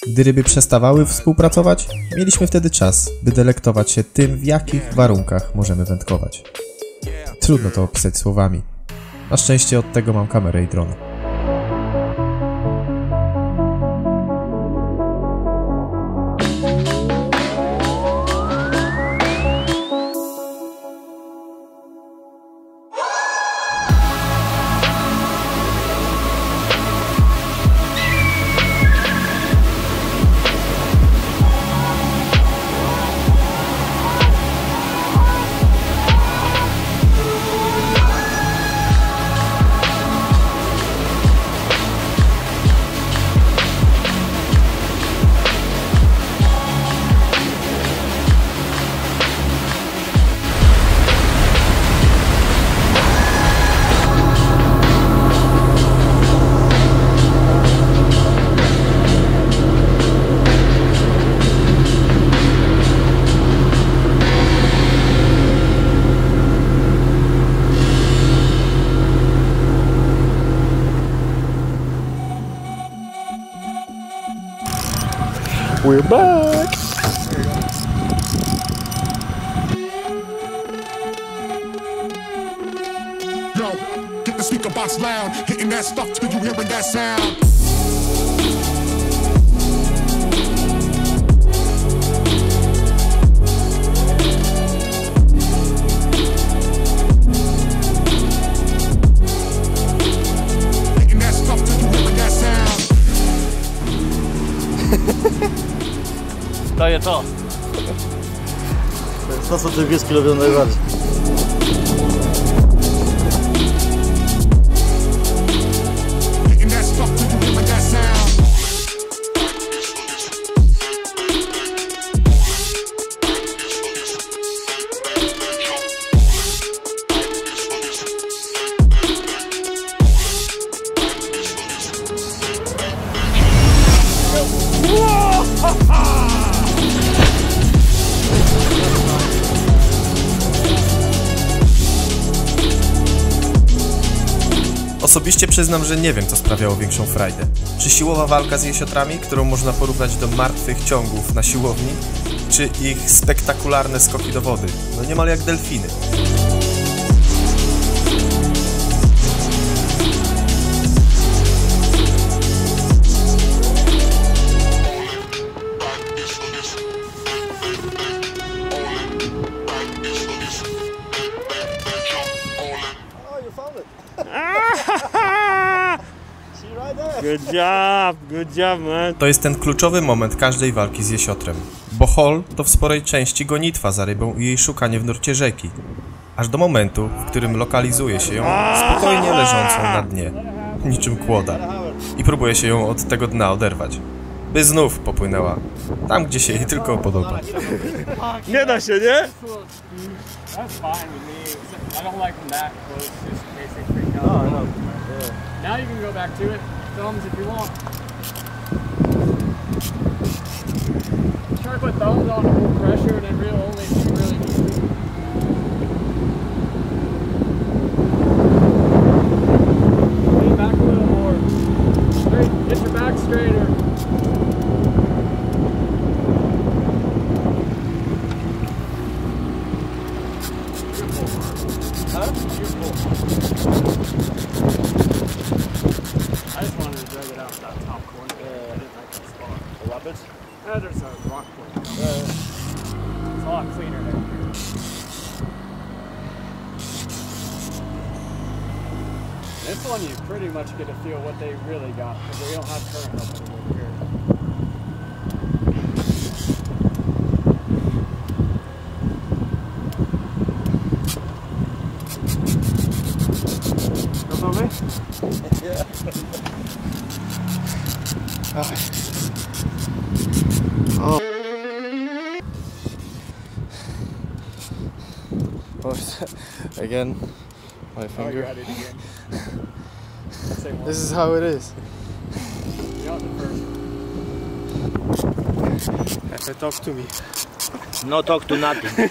Gdy ryby przestawały współpracować, mieliśmy wtedy czas, by delektować się tym, w jakich warunkach możemy wędkować. Trudno to opisać słowami. Na szczęście od tego mam kamerę i dron. We're back! Yo, get the speaker box loud, hitting that stuff till you hearing that sound. Hitting that stuff till you hearing that sound. Daję to. To jest to, co ty wieski lubią najbardziej. Hitting that stuff till you hearing that sound. Osobiście przyznam, że nie wiem, co sprawiało większą frajdę. Czy siłowa walka z jesiotrami, którą można porównać do martwych ciągów na siłowni, czy ich spektakularne skoki do wody, no niemal jak delfiny. Good job, man. To jest ten kluczowy moment każdej walki z jesiotrem, bo haul to w sporej części gonitwa za rybą i jej szukanie w nurcie rzeki, aż do momentu, w którym lokalizuje się ją spokojnie leżącą na dnie, niczym kłoda, i próbuje się ją od tego dna oderwać, by znów popłynęła tam, gdzie się jej tylko podoba. Nie da się, nie? That's fine with me. I don't like them that close, just in case they freak out. Oh, no. Yeah. Now you can go back to it, thumbs if you want. Try to put thumbs on full pressure and then reel only if you really need to. Lean back a little more. Straight, get your back straighter. I just wanted to drag it out that top corner. I didn't like that spot. The rapids? There's a rock point. It's a lot cleaner down here. This one you pretty much get to feel what they really got because they don't have current up over here. Yeah. Oh. Oh, again, my finger. Oh, you got it again. This is how it is. Talk to me. No talk to nothing.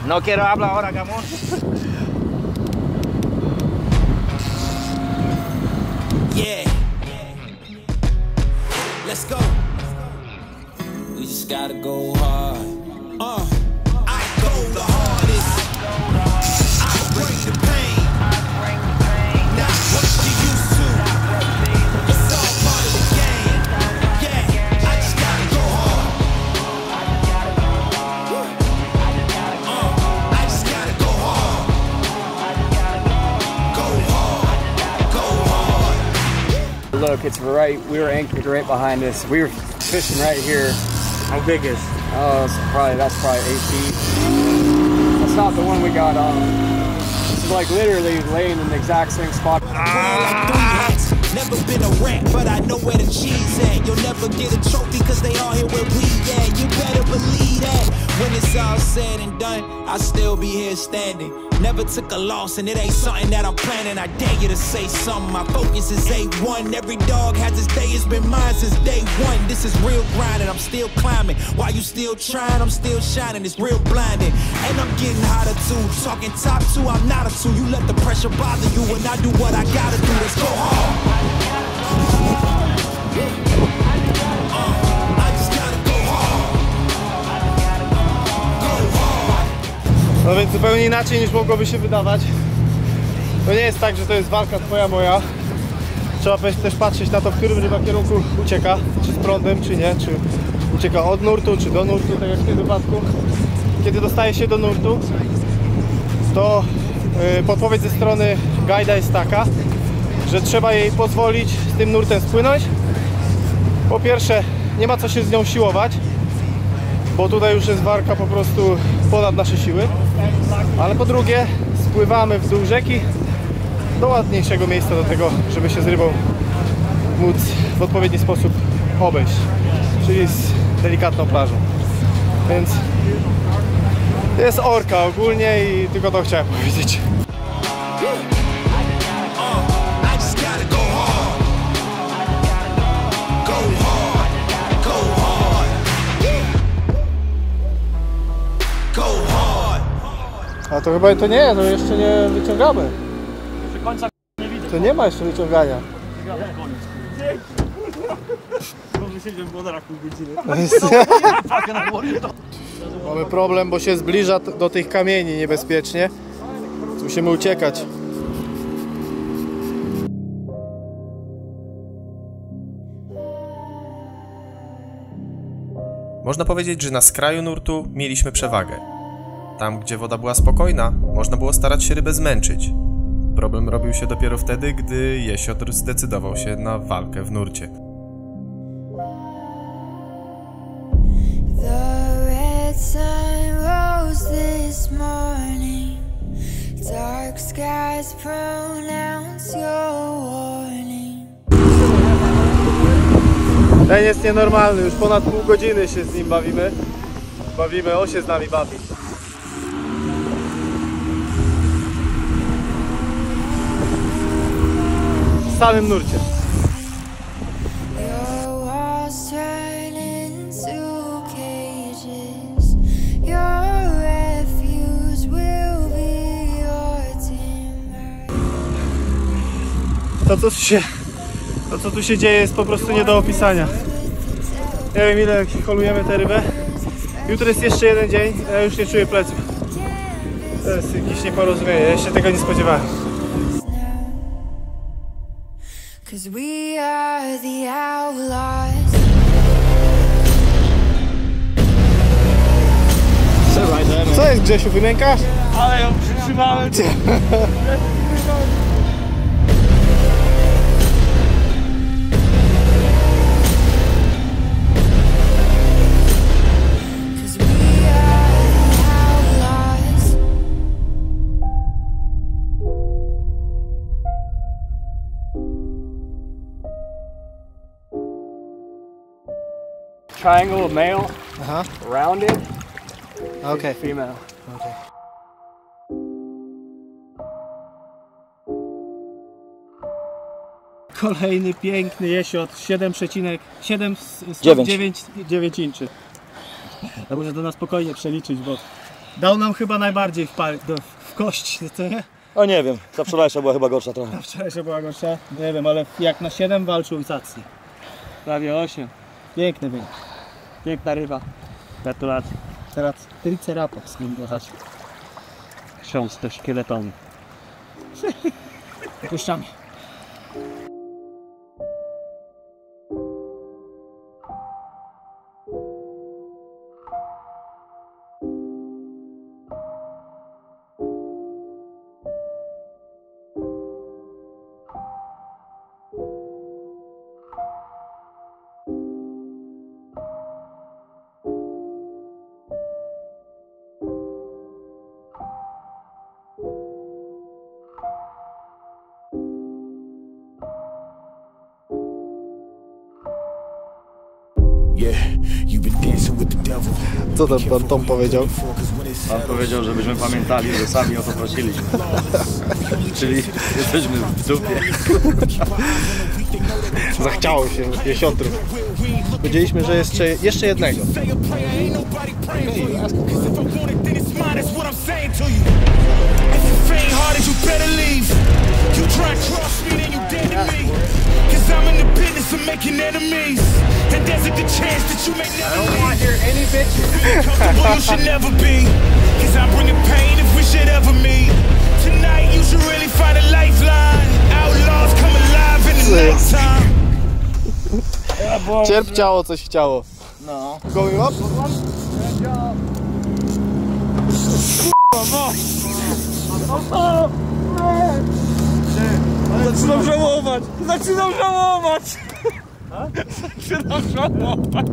No quiero hablar ahora, camón. Yeah. Let's go. We just gotta go hard. I go the hardest. I bring the pain. Not what you used to. It's all part of the game. Yeah, I just gotta go hard. I just gotta go hard. Go hard. Go hard. Look, it's right. We were anchored right behind us. We were fishing right here. How big is? Oh, that's probably 8 feet. That's not the one we got on. This is like literally laying in the exact same spot. Never been a rat, but I know where the cheese at. You'll never get a trophy cause they all here where we at. You better believe that. When it's all said and done, I'll still be here standing. Never took a loss and it ain't something that I'm planning. I dare you to say something. My focus is A1. Every dog has its day. It's been mine since day one. This is real grinding. I'm still climbing. While you still trying, I'm still shining. It's real blinding. And I'm getting hotter too. Talking top two, I'm not a two. You let the pressure bother you and I do what I gotta do. Let's go hard. No więc zupełnie inaczej niż mogłoby się wydawać. To nie jest tak, że to jest walka twoja, moja. Trzeba też patrzeć na to, w którym ryba kierunku ucieka. Czy z prądem, czy nie. Czy ucieka od nurtu, czy do nurtu, tak jak w tym wypadku. Kiedy dostaje się do nurtu, to podpowiedź ze strony guida jest taka, że trzeba jej pozwolić z tym nurtem spłynąć. Po pierwsze, nie ma co się z nią siłować, bo tutaj już jest warka po prostu ponad nasze siły. Ale po drugie, spływamy w dół rzeki do ładniejszego miejsca do tego, żeby się z rybą móc w odpowiedni sposób obejść, czyli z delikatną plażą. Więc jest orka ogólnie i tylko to chciałem powiedzieć. A to chyba to nie, to jeszcze nie wyciągamy. To nie ma jeszcze wyciągania. Mamy problem, bo się zbliża do tych kamieni niebezpiecznie. Musimy uciekać. Można powiedzieć, że na skraju nurtu mieliśmy przewagę. Tam, gdzie woda była spokojna, można było starać się rybę zmęczyć. Problem robił się dopiero wtedy, gdy jesiotr zdecydował się na walkę w nurcie. Ten jest nienormalny, już ponad pół godziny się z nim bawimy. On się z nami bawi. W samym nurcie. To co tu się dzieje jest po prostu nie do opisania. Nie wiem ile holujemy tę rybę. Jutro jest jeszcze jeden dzień, a ja już nie czuję pleców. To jest jakieś nieporozumienie, ja się tego nie spodziewałem. Co jest, Grzesiu, wymiękasz? Ale ją przytrzymałem. Triangle of male, rounded, okay. Female. Okay. Kolejny piękny jesiot, 7,9 inczy. To może to na spokojnie przeliczyć, bo dał nam chyba najbardziej w kość, co nie? O nie wiem, ta wczorajsza była chyba gorsza trochę. Ta wczorajsza była gorsza? Nie wiem, ale jak na 7 walczył zacnie. Prawie 8. Piękny wynik. Piękna ryba. Gratulacje. Teraz Triceratops z nim dochać. Ksiądz też szkieletony. Puszczamy. Co tam pan Tom powiedział? Pan powiedział, żebyśmy pamiętali, że sami o to prosiliśmy. Czyli jesteśmy w dupie. Zachciało się jesiotrów. Powiedzieliśmy, że jeszcze jednego. I'm in the business of making enemies, and there's a good chance that you may never leave. I don't want to hear any bitches. Comfortable you should never be, cause I'm bringing pain if we should ever meet. Tonight you should really find a lifeline. Outlaws come alive in the nighttime. Cierpciało, coś chciało. No. Going up? Zaczynam żałować! Zaczynam żałować! Zaczynam żałować!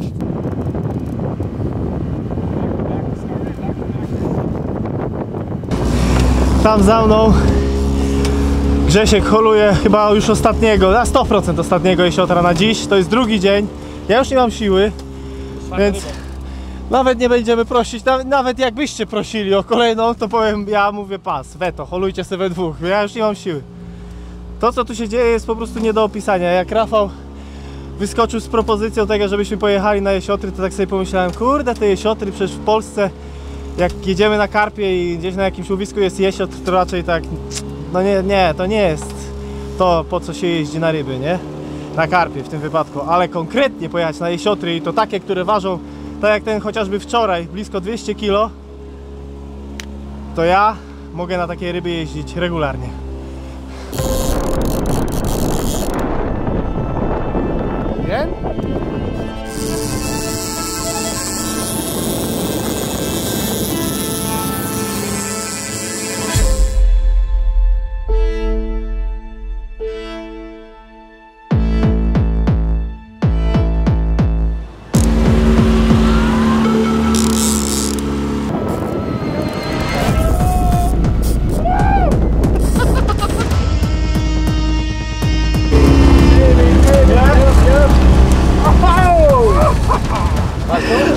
Tam za mną Grzesiek holuje chyba już ostatniego, na 100% ostatniego jesiotra na dziś. To jest drugi dzień. Ja już nie mam siły, więc nawet nie będziemy prosić, nawet jakbyście prosili o kolejną, to powiem, ja mówię pas, weto, holujcie sobie we dwóch, ja już nie mam siły. To, co tu się dzieje, jest po prostu nie do opisania. Jak Rafał wyskoczył z propozycją tego, żebyśmy pojechali na jesiotry, to tak sobie pomyślałem, kurde, te jesiotry przecież w Polsce, jak jedziemy na karpie i gdzieś na jakimś łowisku jest jesiotr, to raczej tak, no nie, to nie jest to, po co się jeździ na ryby, nie? Na karpie w tym wypadku, ale konkretnie pojechać na jesiotry i to takie, które ważą, tak jak ten chociażby wczoraj, blisko 200 kg, to ja mogę na takie ryby jeździć regularnie. Wiem?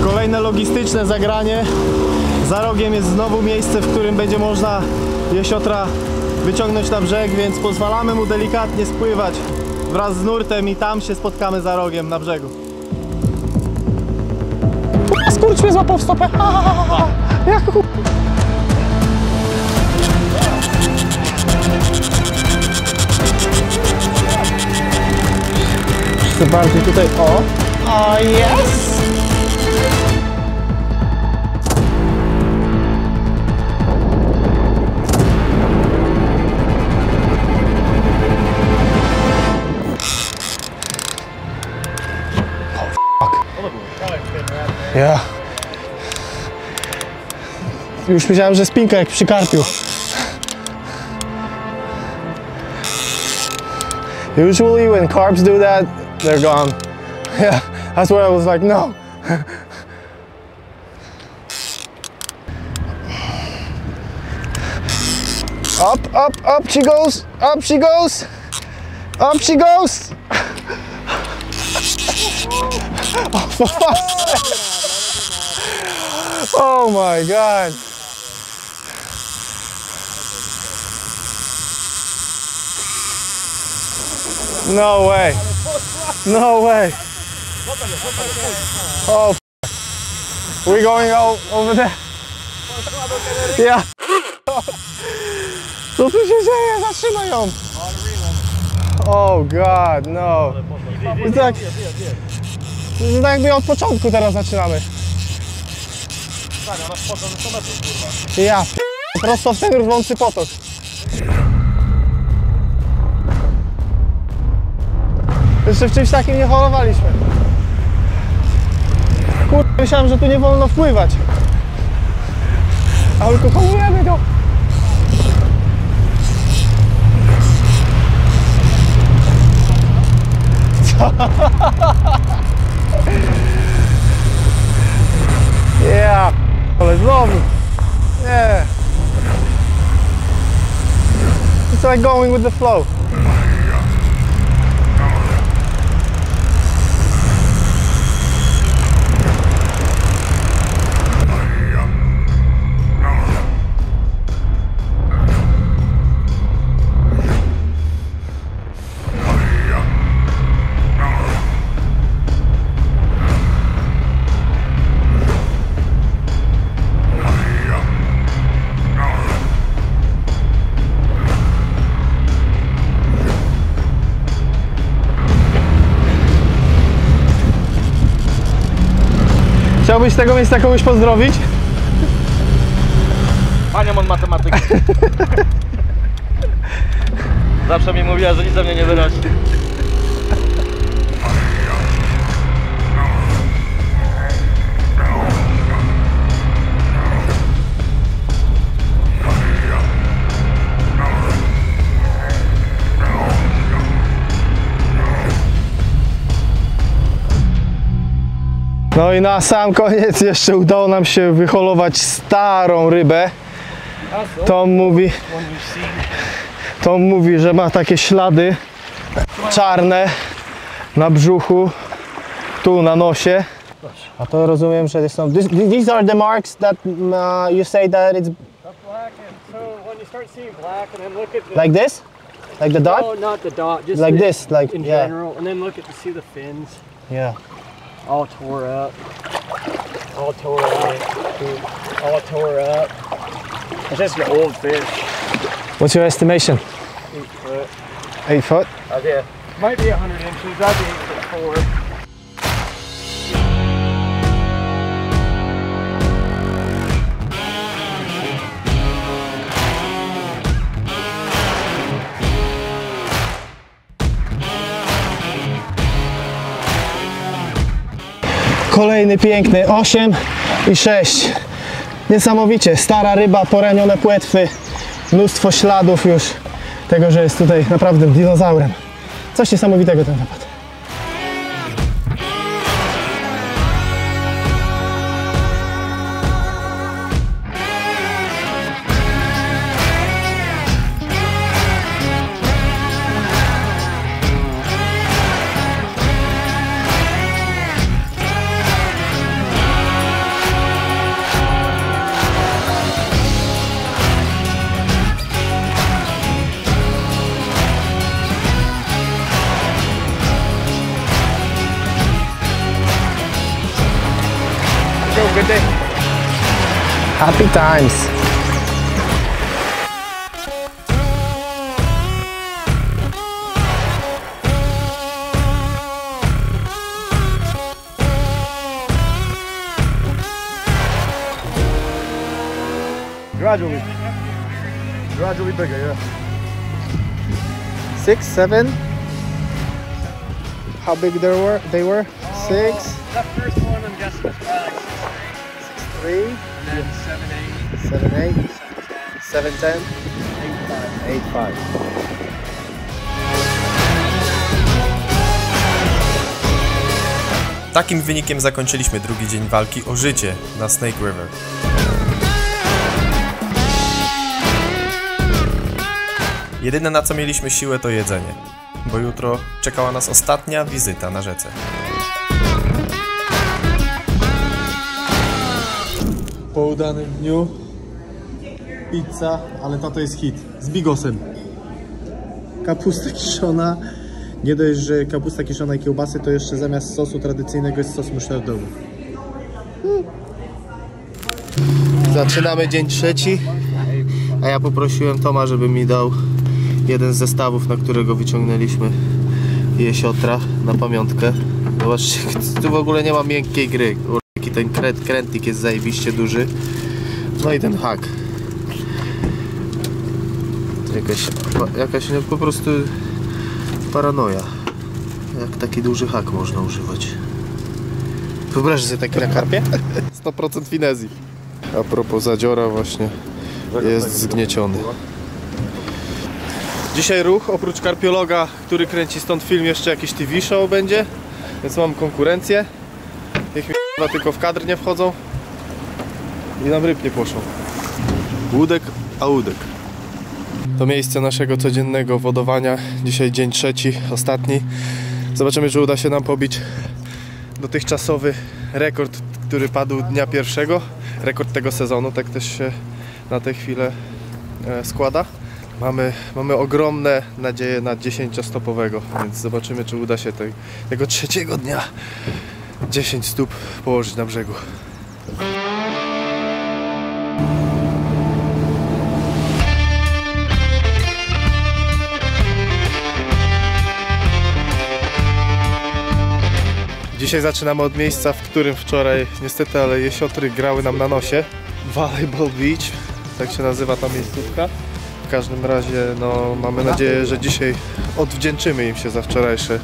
Kolejne logistyczne zagranie. Za rogiem jest znowu miejsce, w którym będzie można jesiotra wyciągnąć na brzeg, więc pozwalamy mu delikatnie spływać wraz z nurtem i tam się spotkamy za rogiem na brzegu. Skurcz mnie złapał w stopę! Chcę bardziej tutaj, o! O, yes! Ja. Już myślałem, że spinka jak przy karpiu. Usually when carps do that, they're gone. Yeah, that's why I was like, no. Up, up, up she goes, up she goes, up she goes. Oh, for fuck's sake. Oh my God. No way. No way. Oh, we're going over there. Yeah. Co tu się dzieje? Zatrzymaj ją. Oh God, no. To jest tak jakby od początku teraz zaczynamy. Ja, prosto w ten rwący potok. Jeszcze w czymś takim nie holowaliśmy. Kurde, myślałem, że tu nie wolno wpływać. A tylko holujemy go. Yeah, ale znowu. Yeah. It's like going with the flow. Chciałbyś z tego miejsca kogoś pozdrowić? Panią od matematyki. Zawsze mi mówiła, że nic ze mnie nie wyrośnie. No i na sam koniec jeszcze udało nam się wyholować starą rybę. Tom mówi, że ma takie ślady czarne na brzuchu, tu na nosie. A to rozumiem, że są... These are the marks that you say that it's... Like this? Like the dot? No, not the dot. Just like this, like in yeah. general. And then look at see the fins. Yeah. All tore up. All tore up. All tore up. It's just an old fish. What's your estimation? 8 foot. 8 foot? Okay. Might be 100 inches. That'd be 8'4". Kolejny piękny 8 i 6. Niesamowicie, stara ryba, poranione płetwy, mnóstwo śladów już tego, że jest tutaj naprawdę dinozaurem. Coś niesamowitego ten napad. Good day. Happy times. Gradually bigger, yeah. 6, 7. How big they were? 6. That first one, I'm guessing, was probably 3. and then 7, 8. 7, 8. 7, 10. 8, 5. 8, 5. Takim wynikiem zakończyliśmy drugi dzień walki o życie na Snake River. Jedyne na co mieliśmy siłę to jedzenie, bo jutro czekała nas ostatnia wizyta na rzece. Po udanym dniu pizza, ale to jest hit z bigosem. Kapusta kiszona, Nie dość, że kapusta kiszona i kiełbasy, to jeszcze zamiast sosu tradycyjnego jest sos musztardowy. Zaczynamy dzień trzeci, a ja poprosiłem Toma, żeby mi dał jeden z zestawów, na którego wyciągnęliśmy jesiotra na pamiątkę. Zobaczcie, tu w ogóle nie ma miękkiej gry. Jaki ten krętlik jest zajebiście duży. No i ten hak. Jakaś no, po prostu paranoja. Jak taki duży hak można używać. Wyobraź sobie taki na karpie? 100% finezji. A propos zadziora właśnie jest zgnieciony. Dzisiaj ruch, oprócz karpiologa, który kręci stąd film, jeszcze jakiś TV show będzie. Więc mam konkurencję. Niech mi tylko w kadr nie wchodzą. I nam ryb nie poszło. Łódek, a łódek. To miejsce naszego codziennego wodowania. Dzisiaj dzień trzeci, ostatni. Zobaczymy, czy uda się nam pobić dotychczasowy rekord, który padł dnia pierwszego. Rekord tego sezonu, tak też się na tę chwilę składa. Mamy ogromne nadzieje na 10-stopowego, więc zobaczymy, czy uda się tego trzeciego dnia 10 stóp położyć na brzegu. Dzisiaj zaczynamy od miejsca, w którym wczoraj niestety, ale jesiotry grały nam na nosie. Volleyball Beach, tak się nazywa ta miejscówka. W każdym razie no, mamy nadzieję, że dzisiaj odwdzięczymy im się za wczorajsze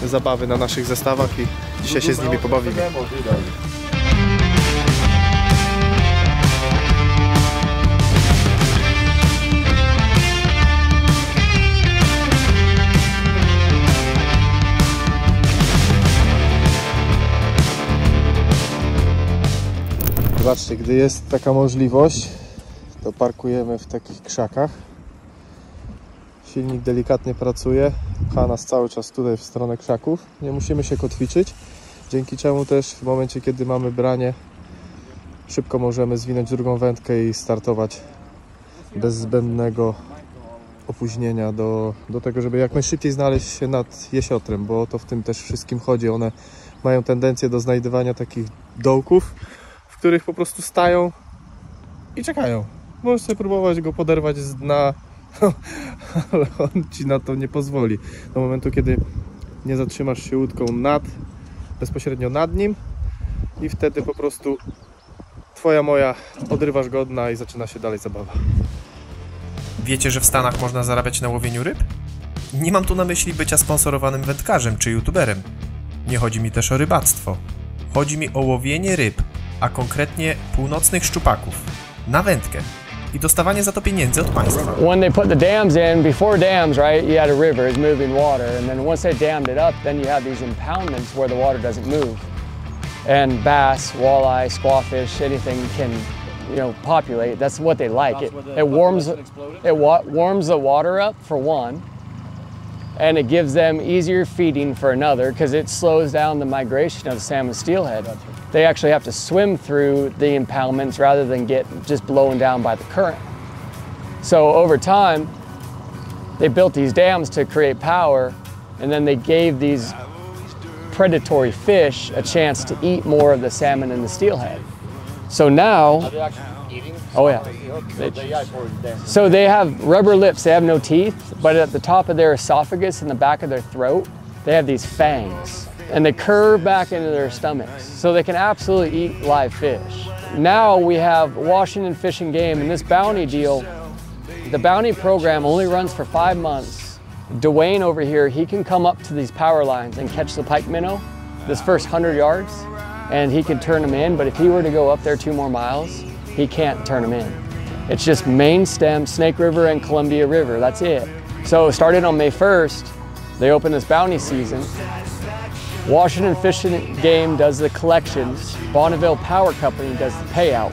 zabawy na naszych zestawach i dzisiaj się z nimi pobawimy. Zobaczcie, gdy jest taka możliwość, to parkujemy w takich krzakach. Silnik delikatnie pracuje, pcha nas cały czas tutaj w stronę krzaków. Nie musimy się kotwiczyć, dzięki czemu też w momencie, kiedy mamy branie, szybko możemy zwinąć drugą wędkę i startować bez zbędnego opóźnienia do tego, żeby jak najszybciej znaleźć się nad jesiotrem, bo o to w tym też wszystkim chodzi. One mają tendencję do znajdywania takich dołków, w których po prostu stają i czekają. Możesz sobie próbować go poderwać z dna, ale on ci na to nie pozwoli. Do momentu, kiedy nie zatrzymasz się łódką bezpośrednio nad nim i wtedy po prostu moja, odrywasz go od dna i zaczyna się dalej zabawa. Wiecie, że w Stanach można zarabiać na łowieniu ryb? Nie mam tu na myśli bycia sponsorowanym wędkarzem czy youtuberem. Nie chodzi mi też o rybactwo. Chodzi mi o łowienie ryb, a konkretnie północnych szczupaków, na wędkę i dostawanie za to pieniędzy od państwa. When they put the dams in, before dams, right, you had a river, it's moving water, and then once they dammed it up, then you have these impoundments where the water doesn't move. And bass, walleye, squawfish, anything can, you know, populate. That's what they like. It warms the water up for one, and it gives them easier feeding for another because it slows down the migration of the salmon steelhead. They actually have to swim through the impoundments rather than get just blown down by the current. So over time, they built these dams to create power, and then they gave these predatory fish a chance to eat more of the salmon and the steelhead. So now, oh yeah. So they have rubber lips, they have no teeth, but at the top of their esophagus and the back of their throat, they have these fangs. And they curve back into their stomachs. So they can absolutely eat live fish. Now we have Washington Fish and Game, and this bounty deal, the bounty program only runs for 5 months. Dwayne over here, he can come up to these power lines and catch the pike minnow, this first 100 yards, and he can turn them in, but if he were to go up there 2 more miles, he can't turn them in. It's just main stem, Snake River and Columbia River, that's it. So starting on May 1st, they open this bounty season. Washington Fish and Game does the collections, Bonneville Power Company does the payout.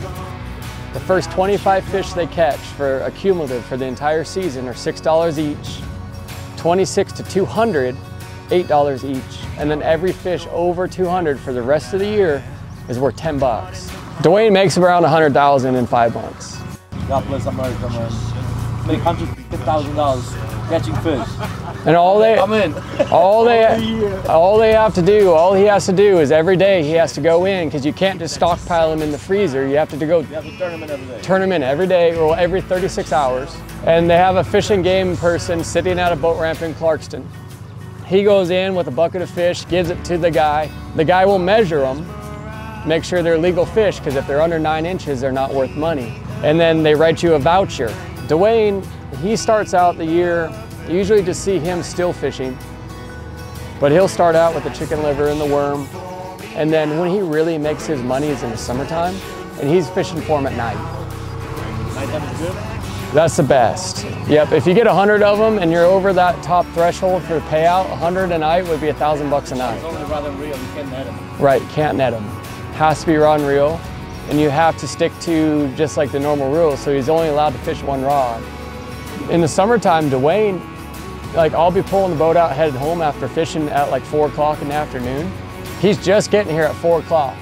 The first 25 fish they catch for a cumulative for the entire season are $6 each, 26 to 200, $8 each, and then every fish over 200 for the rest of the year is worth $10. Dwayne makes around $100,000 in 5 months. God bless America, man. Make $150,000 catching fish. And all they have to do, all he has to do is every day he has to go in, because you can't just stockpile them in the freezer. You have to go turn them in every day. Turn them in every day, or every 36 hours. And they have a fish and game person sitting at a boat ramp in Clarkston. He goes in with a bucket of fish, gives it to the guy. The guy will measure them, make sure they're legal fish, because if they're under 9 inches, they're not worth money. And then they write you a voucher. Dwayne, he starts out the year, you usually just see him still fishing, but he'll start out with the chicken liver and the worm. And then when he really makes his money is in the summertime, and he's fishing for them at night. Nighttime is good? That's the best. Yep, if you get 100 of them and you're over that top threshold for the payout, 100 a night would be $1,000 a night. It's only rod and reel, you can't net them. Right, can't net them. Has to be rod and reel, and you have to stick to just like the normal rules, so he's only allowed to fish 1 rod. In the summertime, Dwayne, like I'll be pulling the boat out headed home after fishing at like 4 o'clock in the afternoon. He's just getting here at 4 o'clock.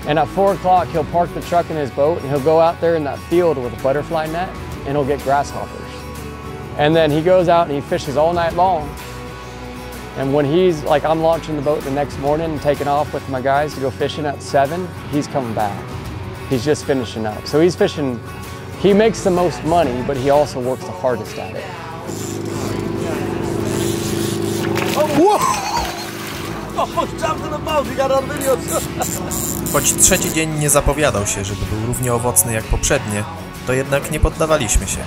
And at 4 o'clock, he'll park the truck in his boat and he'll go out there in that field with a butterfly net and he'll get grasshoppers. And then he goes out and he fishes all night long. And when he's like, I'm launching the boat the next morning and taking off with my guys to go fishing at 7, he's coming back. He's just finishing up. So he's fishing, he makes the most money, but he also works the hardest at it. Choć trzeci dzień nie zapowiadał się, żeby był równie owocny jak poprzednie, to jednak nie poddawaliśmy się.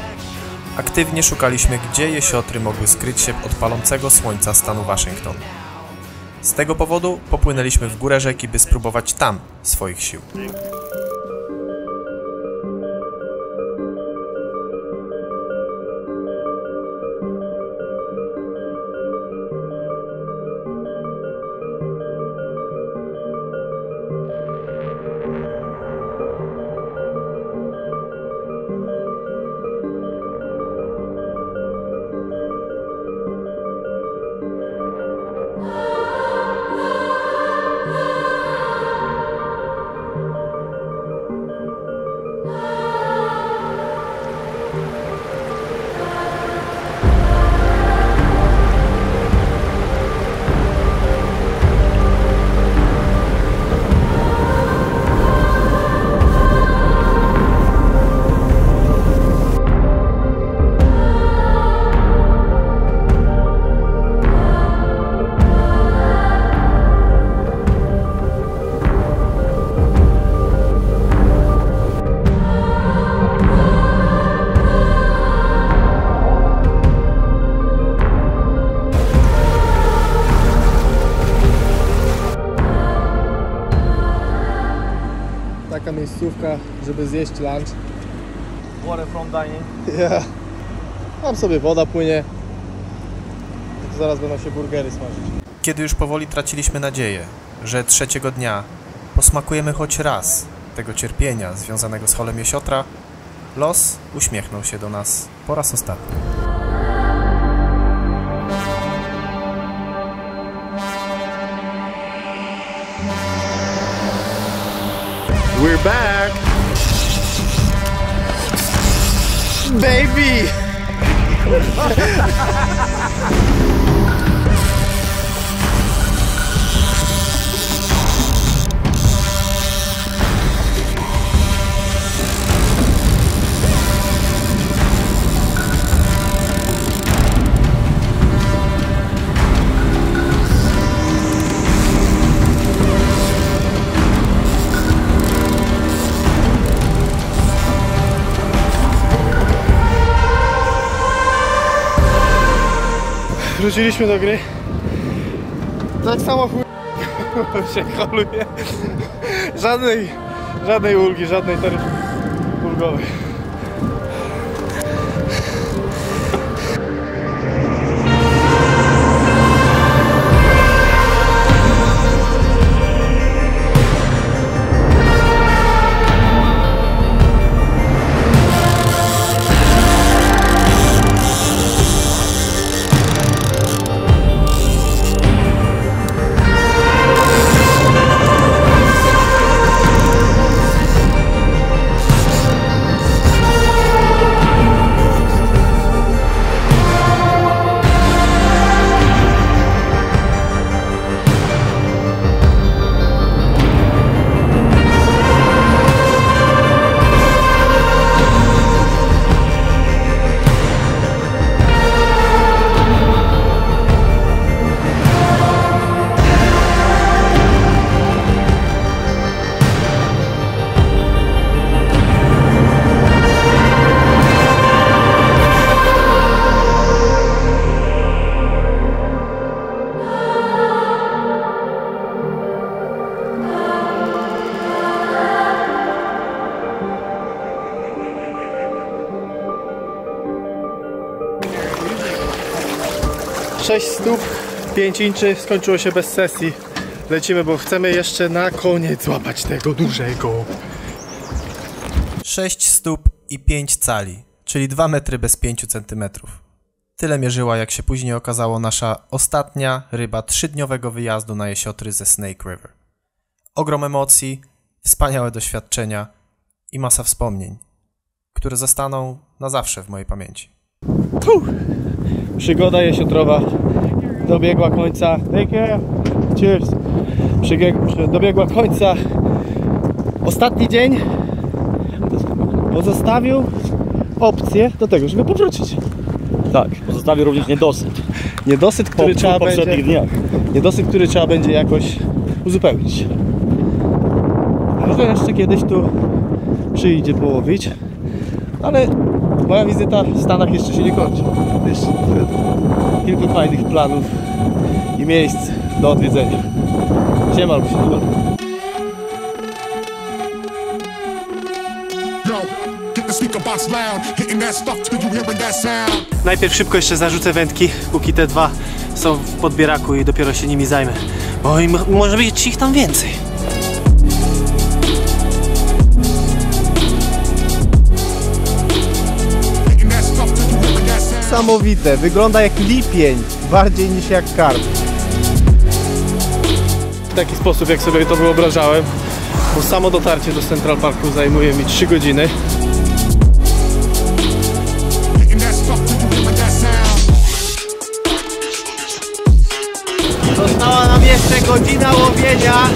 Aktywnie szukaliśmy, gdzie jesiotry mogły skryć się od palącego słońca stanu Waszyngton. Z tego powodu popłynęliśmy w górę rzeki, by spróbować tam swoich sił. Taka miejscówka, żeby zjeść lunch. Water from dining. Yeah. Tam sobie woda płynie. To zaraz będą się burgery smażyć. Kiedy już powoli traciliśmy nadzieję, że trzeciego dnia posmakujemy choć raz tego cierpienia związanego z holem jesiotra, los uśmiechnął się do nas po raz ostatni. We're back! Baby! Wróciliśmy do gry. Tak samo się holuje. Żadnej ulgi, żadnej taryfy ulgowej. 6 stóp, 5 inczy, skończyło się bez sesji. Lecimy, bo chcemy jeszcze na koniec złapać tego dużego. 6 stóp i 5 cali, czyli 2 metry bez 5 centymetrów. Tyle mierzyła, jak się później okazało, nasza ostatnia ryba 3-dniowego wyjazdu na jesiotry ze Snake River. Ogrom emocji, wspaniałe doświadczenia i masa wspomnień, które zostaną na zawsze w mojej pamięci. Przygoda jesiotrowa dobiegła końca. Take care. Cheers. Dobiegła końca. Ostatni dzień pozostawił opcję do tego, żeby powrócić. Tak, pozostawił również niedosyt. Niedosyt, który trzeba będzie, dniach. niedosyt, który trzeba będzie jakoś uzupełnić. Może jeszcze kiedyś tu przyjdzie połowić, ale moja wizyta w Stanach jeszcze się nie kończy. Jeszcze kilku fajnych planów i miejsc do odwiedzenia. Siema, albo się nie da. Najpierw szybko jeszcze zarzucę wędki, póki te dwa są w podbieraku i dopiero się nimi zajmę. Bo może być ich tam więcej. Niesamowite, wygląda jak lipień, bardziej niż jak karp. W taki sposób, jak sobie to wyobrażałem, bo samo dotarcie do Central Parku zajmuje mi 3 godziny. Została nam jeszcze godzina łowienia.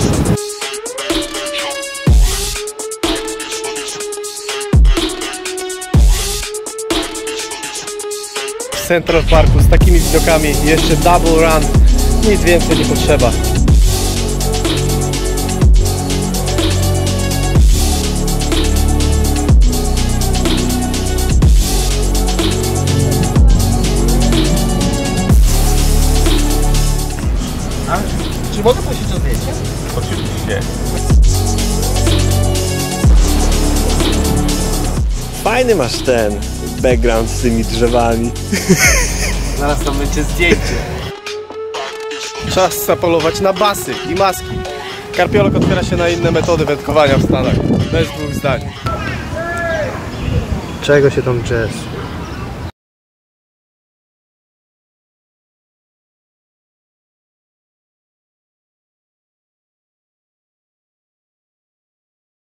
W Central Parku z takimi widokami jeszcze double run, nic więcej nie potrzeba. Czy mogę prosić o zdjęcie? Oczywiście. Fajny masz ten background z tymi drzewami. Zaraz tam będzie zdjęcie. Czas zapolować na basy i maski. Karpiolog otwiera się na inne metody wędkowania w Stanach. Bez dwóch zdań. Czego się tam drzesz?